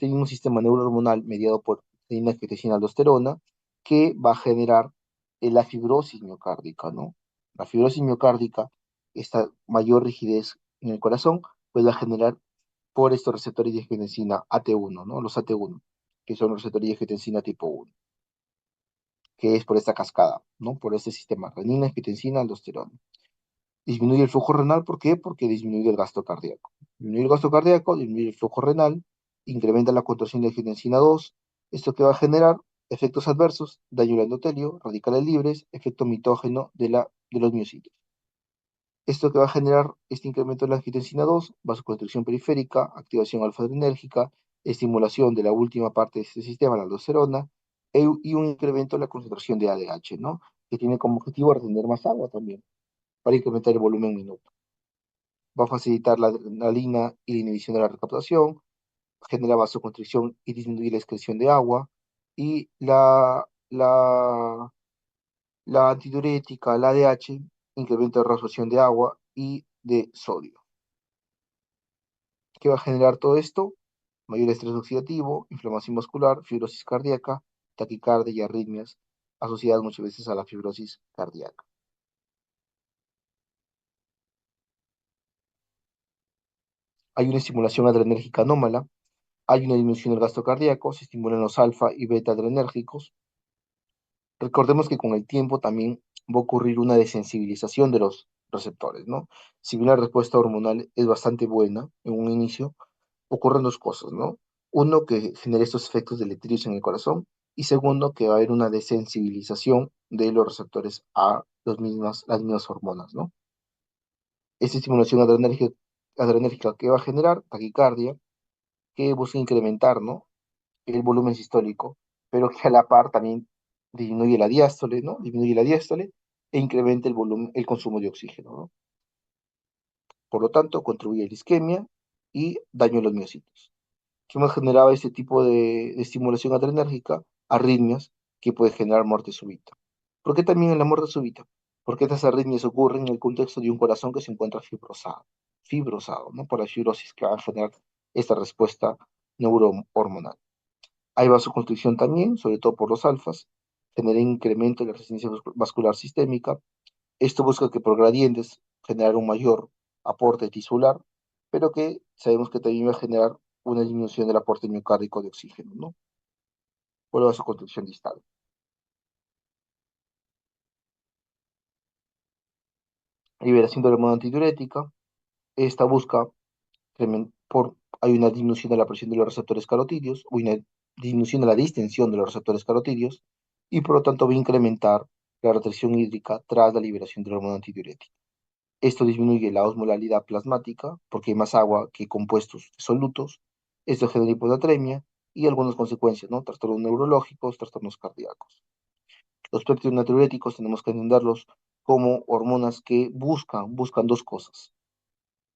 mismo sistema neurohormonal mediado por angiotensina aldosterona que va a generar la fibrosis miocárdica, ¿no? La fibrosis miocárdica, esta mayor rigidez en el corazón, pues va a generar por estos receptores de angiotensina AT1, ¿no? Los AT1, que son los receptores de angiotensina tipo 1, que es por esta cascada, ¿no? Por este sistema, renina, angiotensina, aldosterona. Disminuye el flujo renal, ¿por qué? Porque disminuye el gasto cardíaco. Disminuye el gasto cardíaco, disminuye el flujo renal, incrementa la contracción de angiotensina 2, esto que va a generar efectos adversos, daño al endotelio, radicales libres, efecto mitógeno de los miocitos. Esto que va a generar este incremento de la angiotensina 2, vasoconstricción periférica, activación alfa-adrenérgica, estimulación de la última parte de este sistema, la aldosterona, y un incremento de la concentración de ADH, ¿no? Que tiene como objetivo retener más agua también, para incrementar el volumen minuto. Va a facilitar la adrenalina y la inhibición de la recaptación, genera vasoconstricción y disminuye la excreción de agua, y la antidiurética, la ADH, incrementa la reabsorción de agua y de sodio. ¿Qué va a generar todo esto? Mayor estrés oxidativo, inflamación muscular, fibrosis cardíaca, taquicardia y arritmias, asociadas muchas veces a la fibrosis cardíaca. Hay una estimulación adrenérgica anómala, hay una disminución del gasto cardíaco, se estimulan los alfa y beta adrenérgicos. Recordemos que con el tiempo también va a ocurrir una desensibilización de los receptores, ¿no? Si bien la respuesta hormonal es bastante buena en un inicio, ocurren dos cosas, ¿no? Uno, que genera estos efectos deleterios en el corazón, y segundo, que va a haber una desensibilización de los receptores a las mismas hormonas, ¿no? Esta estimulación adrenérgica que va a generar taquicardia, que busca incrementar, ¿no? El volumen sistólico, pero que a la par también disminuye la diástole, ¿no? Disminuye la diástole e incrementa el volumen, el consumo de oxígeno, ¿no? Por lo tanto, contribuye a la isquemia y daño a los miocitos. ¿Qué más generaba este tipo de estimulación adrenérgica? Arritmias que puede generar muerte súbita. ¿Por qué también en la muerte súbita? Porque estas arritmias ocurren en el contexto de un corazón que se encuentra fibrosado, ¿no? Por la fibrosis que va a generar esta respuesta neurohormonal. Hay vasoconstricción también, sobre todo por los alfas, genera incremento de la resistencia vascular sistémica. Esto busca que por gradientes generar un mayor aporte tisular, pero que sabemos que también va a generar una disminución del aporte miocárdico de oxígeno, ¿no? Por la vasoconstricción distal. Liberación de la hormona antidiurética. Esta busca, hay una disminución de la presión de los receptores carotídeos, o una disminución de la distensión de los receptores carotídeos, y por lo tanto va a incrementar la retención hídrica tras la liberación de la hormona antidiurética. Esto disminuye la osmolalidad plasmática porque hay más agua que compuestos solutos. Esto genera hiponatremia y algunas consecuencias, ¿no? Trastornos neurológicos, trastornos cardíacos. Los péptidos natriuréticos tenemos que entenderlos como hormonas que buscan dos cosas: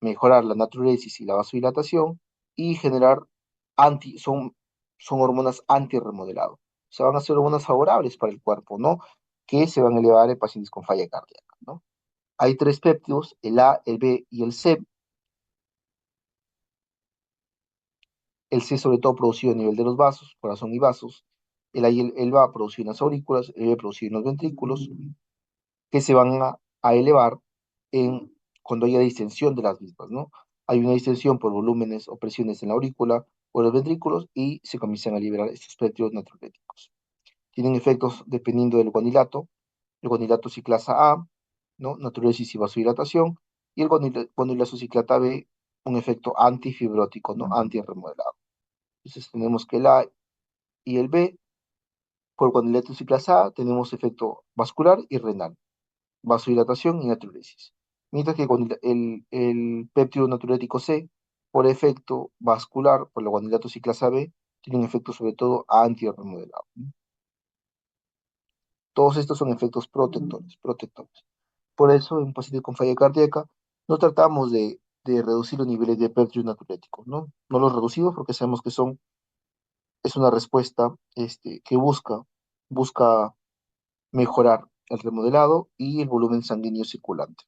mejorar la natriuresis y la vasodilatación y generar son hormonas antirremodelado. O sea, van a ser hormonas favorables para el cuerpo, ¿no? Que se van a elevar en pacientes con falla cardíaca, ¿no? Hay tres péptidos, el A, el B y el C. El C sobre todo producido a nivel de los vasos, corazón y vasos. El A y el B producido en las aurículas, el B producido en los ventrículos, que se van a elevar cuando haya distensión de las mismas, ¿no? Hay una distensión por volúmenes o presiones en la aurícula o en los ventrículos y se comienzan a liberar estos péptidos natriuréticos. Tienen efectos dependiendo del guanilato. El guanilato ciclasa A, ¿no? Natriuresis y vasodilatación, y el guanilato ciclata B, un efecto antifibrótico, ¿no? Antirremodelado. Entonces tenemos que el A y el B, por guanilato ciclasa A, tenemos efecto vascular y renal, vasodilatación y natriuresis. Mientras que con el péptido natriurético C, por efecto vascular, por la guanilato ciclasa B, tiene un efecto sobre todo antirremodelado. Todos estos son efectos protectores. Por eso, en pacientes con falla cardíaca, no tratamos de reducir los niveles de péptidos natriuréticos, ¿no? No los reducimos porque sabemos que es una respuesta que busca mejorar el remodelado y el volumen sanguíneo circulante.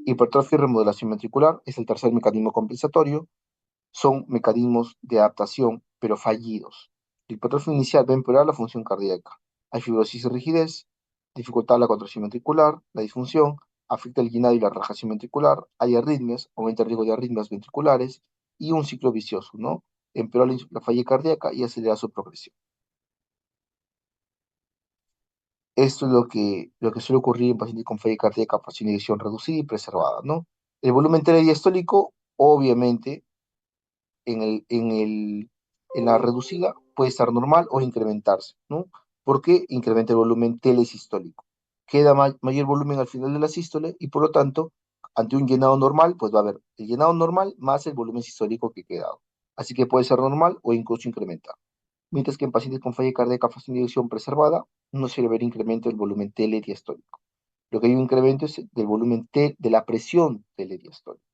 Hipertrofia y remodelación ventricular es el tercer mecanismo compensatorio. Son mecanismos de adaptación, pero fallidos. La hipertrofia inicial va a empeorar la función cardíaca. Hay fibrosis y rigidez, dificultad la contracción ventricular, la disfunción, afecta el llenado y la relajación ventricular, hay arritmias, aumenta el riesgo de arritmias ventriculares y un ciclo vicioso, ¿no? Empeora la falla cardíaca y acelera su progresión. Esto es lo que suele ocurrir en pacientes con falla cardíaca, fracción de eyección reducida y preservada, ¿no? El volumen telediastólico, obviamente, en la reducida puede estar normal o incrementarse, ¿no? Porque incrementa el volumen telesistólico. Queda mayor volumen al final de la sístole y por lo tanto, ante un llenado normal, pues va a haber el llenado normal más el volumen sistólico que ha quedado. Así que puede ser normal o incluso incrementar. Mientras que en pacientes con falla cardíaca fracción de eyección preservada, no suele haber incremento del volumen telediastólico. Lo que hay un incremento es del volumen de la presión telediastólica.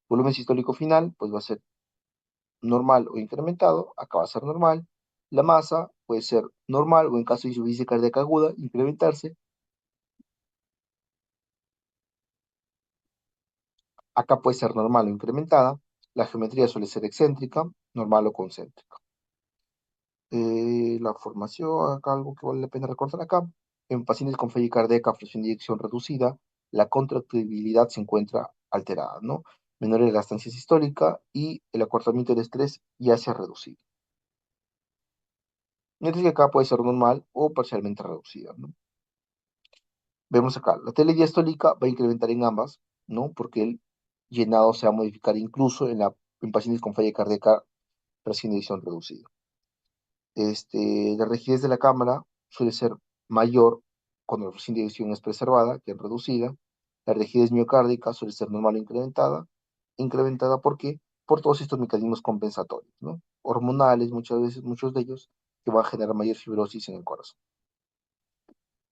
Volumen sistólico final, pues va a ser normal o incrementado, acá va a ser normal. La masa puede ser normal o en caso de insuficiencia cardíaca aguda, incrementarse. Acá puede ser normal o incrementada. La geometría suele ser excéntrica, normal o concéntrica. La formación, acá algo que vale la pena recordar acá. En pacientes con falla cardíaca, fracción de eyección reducida, la contractibilidad se encuentra alterada, ¿no? Menor elastancia sistólica y el acortamiento del estrés ya se ha reducido. Mientras que acá puede ser normal o parcialmente reducida, ¿no? Vemos acá, la tele diastólica va a incrementar en ambas, ¿no? Porque el llenado se va a modificar incluso en pacientes con falla cardíaca recién edición reducida. La rigidez de la cámara suele ser mayor cuando la recién edición es preservada que en reducida. La rigidez miocárdica suele ser normal o incrementada. ¿Incrementada por qué? Por todos estos mecanismos compensatorios, ¿no? Hormonales, muchas veces, muchos de ellos, que van a generar mayor fibrosis en el corazón.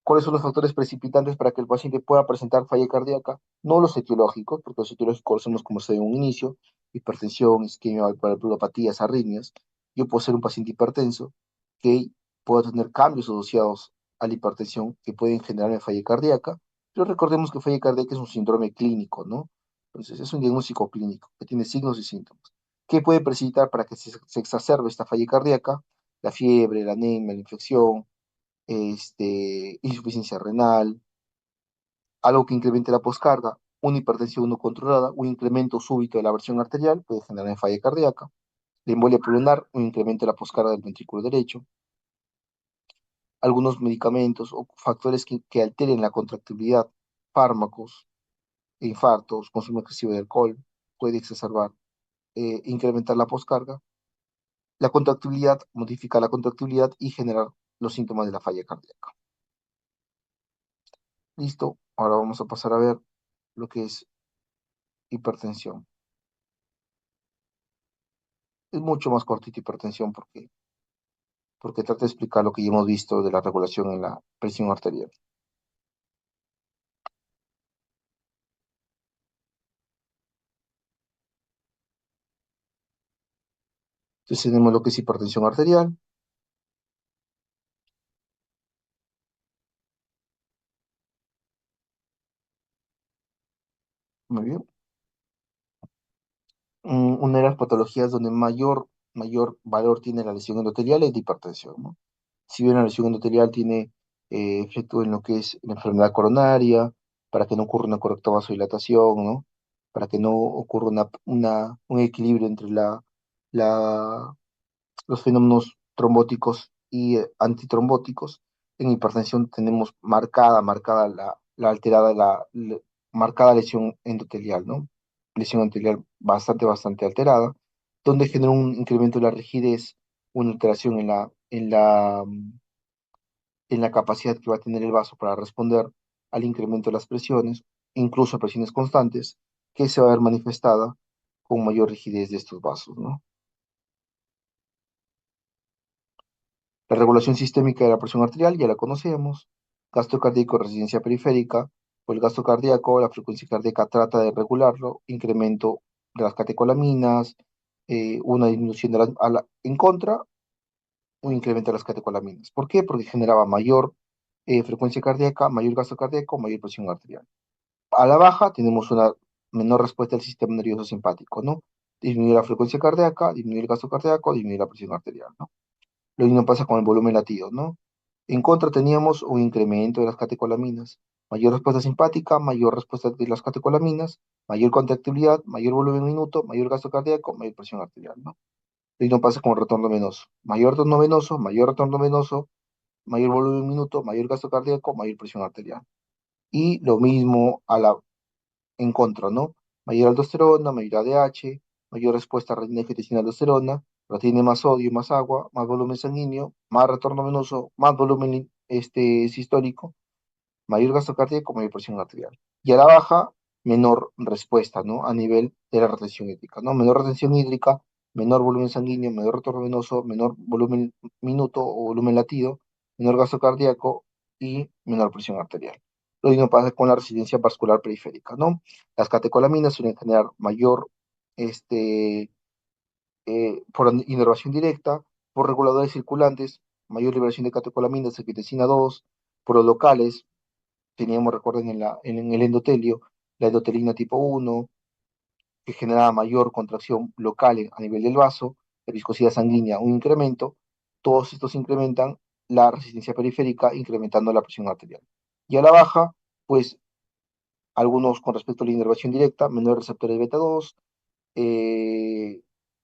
¿Cuáles son los factores precipitantes para que el paciente pueda presentar falla cardíaca? No los etiológicos, porque los etiológicos somos como se ve en un inicio, hipertensión, isquemia, valvulopatías, arritmias. Yo puedo ser un paciente hipertenso que pueda tener cambios asociados a la hipertensión que pueden generarme falla cardíaca, pero recordemos que falla cardíaca es un síndrome clínico, ¿no? Entonces es un diagnóstico clínico que tiene signos y síntomas. ¿Qué puede precipitar para que se exacerbe esta falla cardíaca? La fiebre, la anemia, la infección, insuficiencia renal, algo que incremente la poscarga, una hipertensión no controlada, un incremento súbito de la presión arterial puede generar falla cardíaca, la embolia pulmonar, un incremento de la poscarga del ventrículo derecho, algunos medicamentos o factores que alteren la contractibilidad, fármacos, infartos, consumo excesivo de alcohol, puede exacerbar, incrementar la poscarga. La contractibilidad modifica la contractibilidad y generar los síntomas de la falla cardíaca. Listo, ahora vamos a pasar a ver lo que es hipertensión. Es mucho más cortita hipertensión porque trata de explicar lo que ya hemos visto de la regulación en la presión arterial. Entonces tenemos lo que es hipertensión arterial. Muy bien. Una de las patologías donde mayor valor tiene la lesión endotelial es la hipertensión, ¿no? Si bien la lesión endotelial tiene efecto en lo que es la enfermedad coronaria, para que no ocurra una correcta vasodilatación, ¿no? Para que no ocurra un equilibrio entre la los fenómenos trombóticos y antitrombóticos. En hipertensión tenemos marcada la alterada, marcada lesión endotelial, ¿no? Lesión endotelial bastante alterada, donde genera un incremento de la rigidez, una alteración en la capacidad que va a tener el vaso para responder al incremento de las presiones, incluso a presiones constantes, que se va a ver manifestada con mayor rigidez de estos vasos, ¿no? La regulación sistémica de la presión arterial ya la conocemos. Gasto cardíaco, resistencia periférica, o el gasto cardíaco, la frecuencia cardíaca trata de regularlo, incremento de las catecolaminas, una disminución en contra, un incremento de las catecolaminas. ¿Por qué? Porque generaba mayor frecuencia cardíaca, mayor gasto cardíaco, mayor presión arterial. A la baja tenemos una menor respuesta del sistema nervioso simpático, ¿no? Disminuir la frecuencia cardíaca, disminuir el gasto cardíaco, disminuir la presión arterial, ¿no? Lo mismo pasa con el volumen latido, ¿no? En contra teníamos un incremento de las catecolaminas, mayor respuesta simpática, mayor respuesta de las catecolaminas, mayor contractibilidad, mayor volumen minuto, mayor gasto cardíaco, mayor presión arterial, ¿no? Lo mismo pasa con el retorno venoso. Mayor retorno venoso, mayor volumen minuto, mayor gasto cardíaco, mayor presión arterial. Y lo mismo en contra, ¿no? Mayor aldosterona, mayor ADH, mayor respuesta a renina angiotensina aldosterona, pero tiene más sodio, más agua, más volumen sanguíneo, más retorno venoso, más volumen sistólico, mayor gasto cardíaco, mayor presión arterial. Y a la baja, menor respuesta, ¿no? A nivel de la retención hídrica, ¿no? Menor retención hídrica, menor volumen sanguíneo, menor retorno venoso, menor volumen minuto o volumen latido, menor gasto cardíaco y menor presión arterial. Lo mismo pasa con la resistencia vascular periférica, ¿no? Las catecolaminas suelen generar mayor, por inervación directa, por reguladores circulantes, mayor liberación de catecolaminas, angiotensina 2, por los locales, teníamos, recuerden, en el endotelio, la endotelina tipo 1, que generaba mayor contracción local a nivel del vaso, la viscosidad sanguínea, un incremento, todos estos incrementan la resistencia periférica, incrementando la presión arterial. Y a la baja, pues algunos con respecto a la inervación directa, menores receptores beta 2,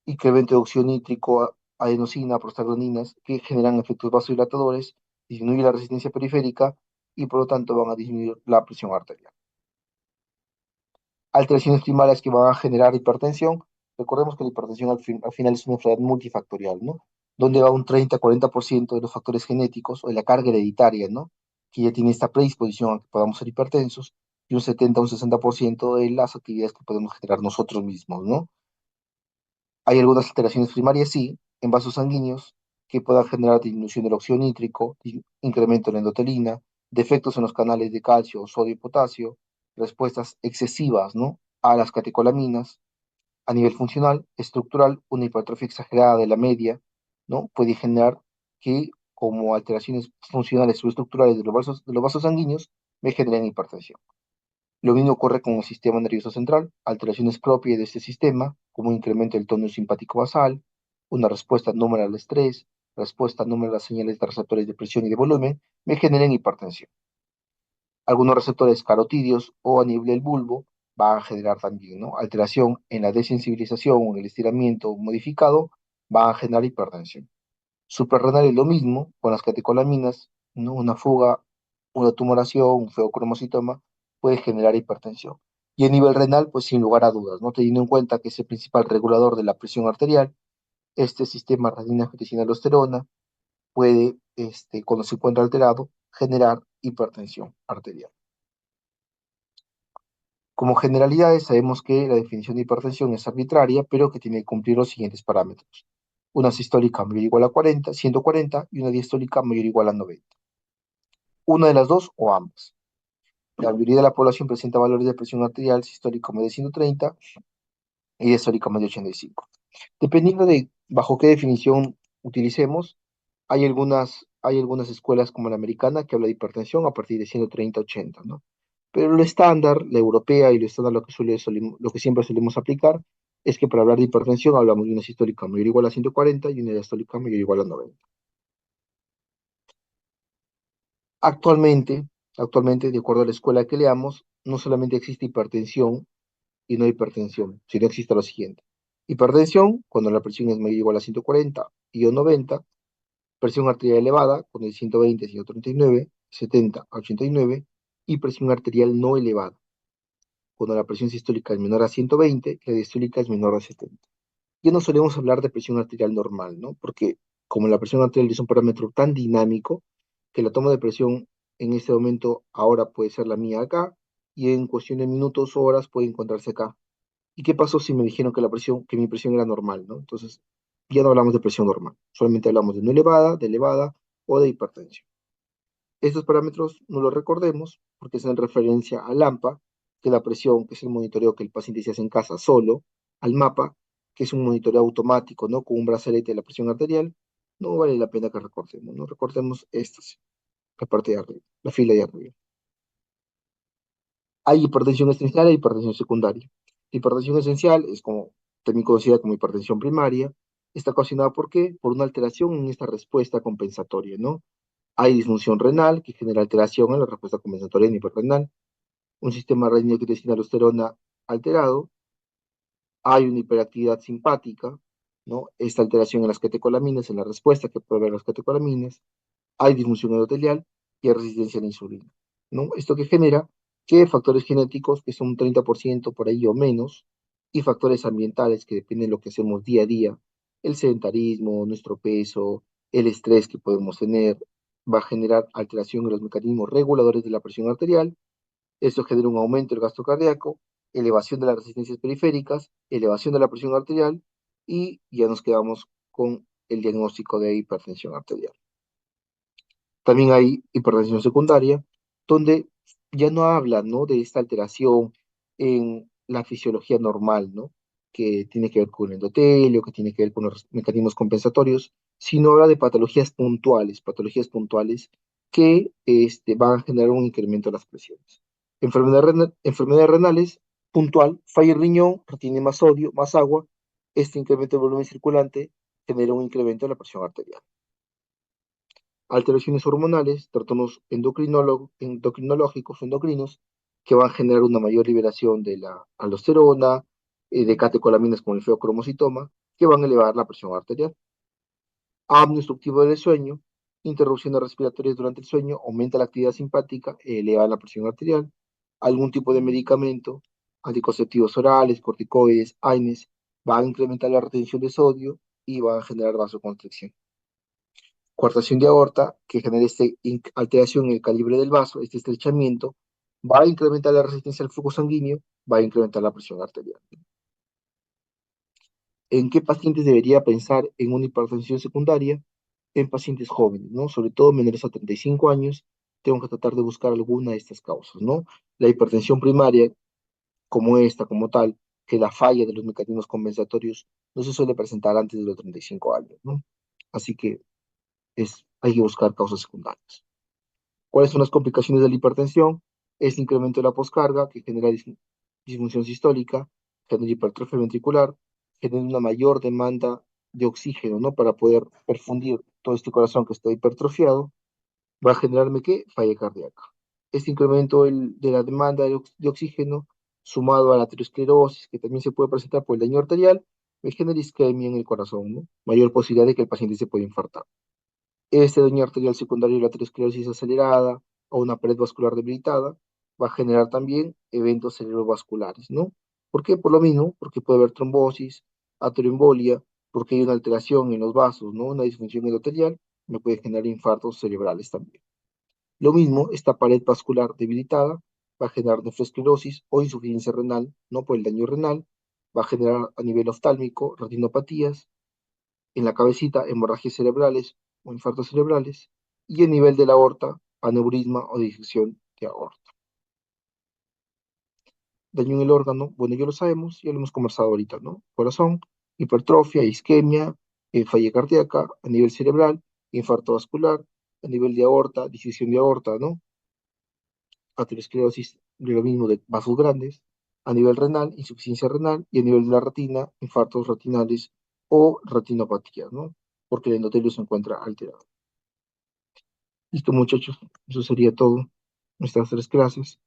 incremento de óxido nítrico, adenosina, prostaglandinas, que generan efectos vasodilatadores, disminuye la resistencia periférica y por lo tanto van a disminuir la presión arterial. Alteraciones primarias que van a generar hipertensión. Recordemos que la hipertensión al final es una enfermedad multifactorial, ¿no? Donde va un 30-40% de los factores genéticos o de la carga hereditaria, ¿no? Que ya tiene esta predisposición a que podamos ser hipertensos, y un 70 o un 60% de las actividades que podemos generar nosotros mismos, ¿no? Hay algunas alteraciones primarias, sí, en vasos sanguíneos, que puedan generar disminución del óxido nítrico, incremento en la endotelina, defectos en los canales de calcio, sodio y potasio, respuestas excesivas, ¿no?, a las catecolaminas. A nivel funcional, estructural, una hipertrofia exagerada de la media, ¿no?, puede generar que, como alteraciones funcionales o estructurales de los vasos sanguíneos, me generen hipertensión. Lo mismo ocurre con el sistema nervioso central, alteraciones propias de este sistema, como un incremento del tono simpático basal, una respuesta anómala al estrés, respuesta anómala a las señales de receptores de presión y de volumen, me generen hipertensión. Algunos receptores carotídeos o a nivel del bulbo van a generar también, ¿no?, alteración en la desensibilización o en el estiramiento modificado, van a generar hipertensión. Suprarrenal es lo mismo con las catecolaminas, ¿no? Una fuga, una tumoración, un feocromocitoma puede generar hipertensión. Y a nivel renal, pues sin lugar a dudas, ¿no? Teniendo en cuenta que es el principal regulador de la presión arterial, este sistema renina-angiotensina-aldosterona puede, cuando se encuentra alterado, generar hipertensión arterial. Como generalidades, sabemos que la definición de hipertensión es arbitraria, pero que tiene que cumplir los siguientes parámetros: una sistólica mayor o igual a 40, 140, y una diastólica mayor o igual a 90. Una de las dos o ambas. La mayoría de la población presenta valores de presión arterial sistólica más de 130 y diastólica más de 85. Dependiendo de bajo qué definición utilicemos, hay algunas escuelas como la americana que habla de hipertensión a partir de 130-80, ¿no? Pero lo estándar, la europea y lo estándar, lo que siempre solemos aplicar, es que para hablar de hipertensión hablamos de una sistólica mayor o igual a 140 y una diastólica mayor o igual a 90. Actualmente, actualmente, de acuerdo a la escuela que leamos, no solamente existe hipertensión y no hipertensión, sino existe lo siguiente: hipertensión cuando la presión es mayor o igual a 140 y o 90, presión arterial elevada con el 120, 139, 70 a 89, y presión arterial no elevada cuando la presión sistólica es menor a 120 y la diastólica es menor a 70. Ya no solemos hablar de presión arterial normal, ¿no? Porque como la presión arterial es un parámetro tan dinámico, que la toma de presión en este momento ahora puede ser la mía acá, y en cuestión de minutos o horas puede encontrarse acá. ¿Y qué pasó si me dijeron que mi presión era normal, ¿no? Entonces, ya no hablamos de presión normal, solamente hablamos de no elevada, de elevada o de hipertensión. Estos parámetros no los recordemos porque es en referencia al AMPA, que es la presión, que es el monitoreo que el paciente se hace en casa solo, al MAPA, que es un monitoreo automático, ¿no?, con un brazalete de la presión arterial. No vale la pena que recordemos, no recordemos estas, la parte de arriba, la fila de arriba. Hay hipertensión esencial e hipertensión secundaria. La hipertensión esencial es como, también conocida como hipertensión primaria. Está ocasionada ¿por qué? Por una alteración en esta respuesta compensatoria, ¿no? Hay disfunción renal que genera alteración en la respuesta compensatoria en hiperrenal, un sistema renina-angiotensina-aldosterona alterado, hay una hiperactividad simpática, ¿no? Esta alteración en las catecolaminas, en la respuesta que puede haber las catecolaminas, hay disfunción endotelial y hay resistencia a la insulina, ¿no? Esto que genera que factores genéticos, que son un 30% por ahí o menos, y factores ambientales que dependen de lo que hacemos día a día, el sedentarismo, nuestro peso, el estrés que podemos tener, va a generar alteración en los mecanismos reguladores de la presión arterial. Esto genera un aumento del gasto cardíaco, elevación de las resistencias periféricas, elevación de la presión arterial, y ya nos quedamos con el diagnóstico de hipertensión arterial. También hay hipertensión secundaria, donde ya no habla, ¿no?, de esta alteración en la fisiología normal, ¿no?, que tiene que ver con el endotelio, que tiene que ver con los mecanismos compensatorios, sino habla de patologías puntuales que van a generar un incremento de las presiones. Enfermedades renales puntual, falla el riñón, retiene más sodio, más agua, este incremento del volumen circulante genera un incremento de la presión arterial. Alteraciones hormonales, trastornos endocrinológicos, endocrinos, que van a generar una mayor liberación de la aldosterona, de catecolaminas como el feocromocitoma, que van a elevar la presión arterial. Apnea obstructiva del sueño, interrupciones respiratorias durante el sueño, aumenta la actividad simpática, eleva la presión arterial, algún tipo de medicamento, anticonceptivos orales, corticoides, AINES, va a incrementar la retención de sodio y va a generar vasoconstricción. Coartación de aorta, que genera esta alteración en el calibre del vaso, este estrechamiento, va a incrementar la resistencia al flujo sanguíneo, va a incrementar la presión arterial. ¿En qué pacientes debería pensar en una hipertensión secundaria? En pacientes jóvenes, ¿no? Sobre todo menores a 35 años, tengo que tratar de buscar alguna de estas causas, ¿no? La hipertensión primaria, como esta, como tal, que la falla de los mecanismos compensatorios no se suele presentar antes de los 35 años, ¿no? Así que hay que buscar causas secundarias. ¿Cuáles son las complicaciones de la hipertensión? Es incremento de la poscarga, que genera disfunción sistólica, genera hipertrofia ventricular, genera una mayor demanda de oxígeno, ¿no? Para poder perfundir todo este corazón que está hipertrofiado, va a generarme, ¿qué? Falla cardíaca. Este incremento de la demanda de oxígeno, sumado a la aterosclerosis, que también se puede presentar por el daño arterial, me genera isquemia en el corazón, ¿no? Mayor posibilidad de que el paciente se pueda infartar. Este daño arterial secundario de la aterosclerosis acelerada o una pared vascular debilitada va a generar también eventos cerebrovasculares, ¿no? ¿Por qué? Por lo mismo, porque puede haber trombosis, ateroembolia, porque hay una alteración en los vasos, ¿no? Una disfunción endotelial, me puede generar infartos cerebrales también. Lo mismo, esta pared vascular debilitada va a generar nefroesclerosis o insuficiencia renal, ¿no? Por el daño renal, va a generar a nivel oftálmico retinopatías, en la cabecita hemorragias cerebrales o infartos cerebrales, y a nivel de la aorta, aneurisma o disección de aorta. Daño en el órgano, bueno, ya lo sabemos, ya lo hemos conversado ahorita, ¿no? Corazón, hipertrofia, isquemia, falla cardíaca, a nivel cerebral, infarto vascular, a nivel de aorta, disección de aorta, ¿no? Aterosclerosis, de lo mismo de vasos grandes, a nivel renal, insuficiencia renal, y a nivel de la retina, infartos retinales o retinopatía, ¿no? Porque el endotelio se encuentra alterado. Listo, muchachos, eso sería todo. Nuestras tres clases.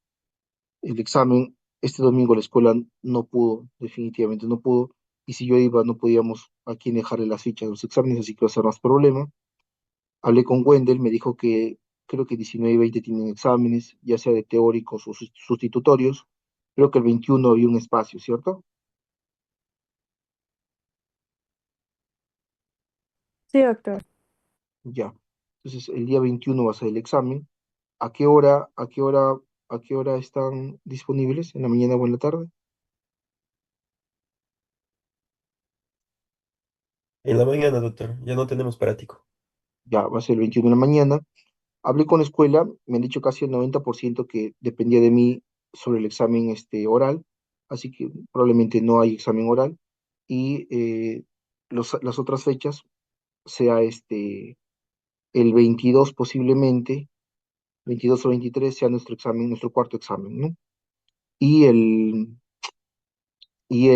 El examen, este domingo la escuela no pudo, definitivamente no pudo. Y si yo iba, no podíamos a quién dejarle las fichas de los exámenes, así que va a ser más problema. Hablé con Wendell, me dijo que creo que 19 y 20 tienen exámenes, ya sea de teóricos o sustitutorios. Creo que el 21 había un espacio, ¿cierto? Sí, doctor. Ya. Entonces, el día 21 va a ser el examen. ¿A qué hora, a qué hora están disponibles? ¿En la mañana o en la tarde? En la mañana, doctor, ya no tenemos práctico. Ya, va a ser el 21 de la mañana. Hablé con la escuela, me han dicho casi el 90% que dependía de mí sobre el examen oral, así que probablemente no hay examen oral. Y las otras fechas, sea el 22 posiblemente, 22 o 23 sea nuestro examen, nuestro cuarto examen, ¿no? Y el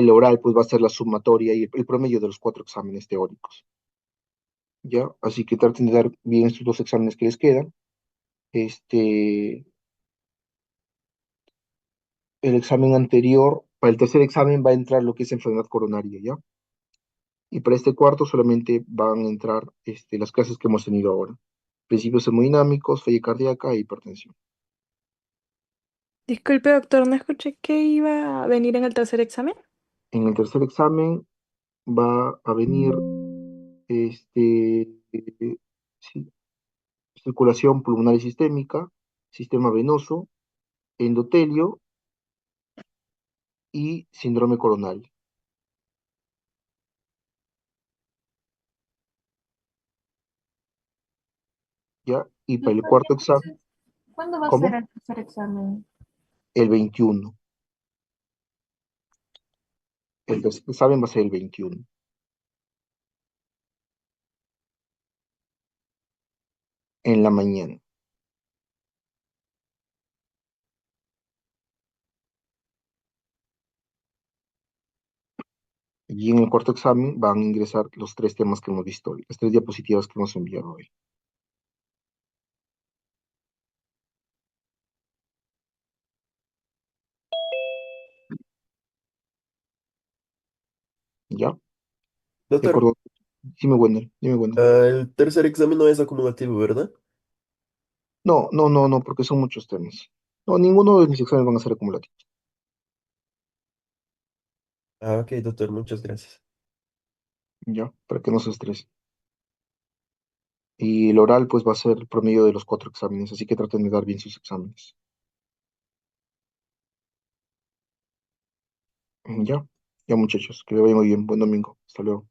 oral pues va a ser la sumatoria y el promedio de los cuatro exámenes teóricos, ¿ya? Así que traten de dar bien estos dos exámenes que les quedan. Este, el examen anterior, para el tercer examen va a entrar lo que es enfermedad coronaria, ¿ya? Y para este cuarto solamente van a entrar las clases que hemos tenido ahora. Principios hemodinámicos, falla cardíaca e hipertensión. Disculpe, doctor, no escuché que iba a venir en el tercer examen. En el tercer examen va a venir sí, circulación pulmonar y sistémica, sistema venoso, endotelio y síndrome coronario, ¿ya? Y para el Doctor, cuarto examen, entonces, ¿cuándo va a ser ¿cómo? el tercer examen? El 21. El tercer examen va a ser el 21, en la mañana. Y en el cuarto examen van a ingresar los tres temas que hemos visto hoy, las tres diapositivas que hemos enviado hoy. ¿Ya? ¿De Doctor, acuerdo? Dime, Wendell. El tercer examen no es acumulativo, ¿verdad? No, porque son muchos temas. No, ninguno de mis exámenes van a ser acumulativos. Ah, ok, doctor, muchas gracias. Ya, para que no se estrese. Y el oral, pues va a ser el promedio de los 4 exámenes, así que traten de dar bien sus exámenes. Ya, ya muchachos, que le vaya muy bien. Buen domingo. Hasta luego.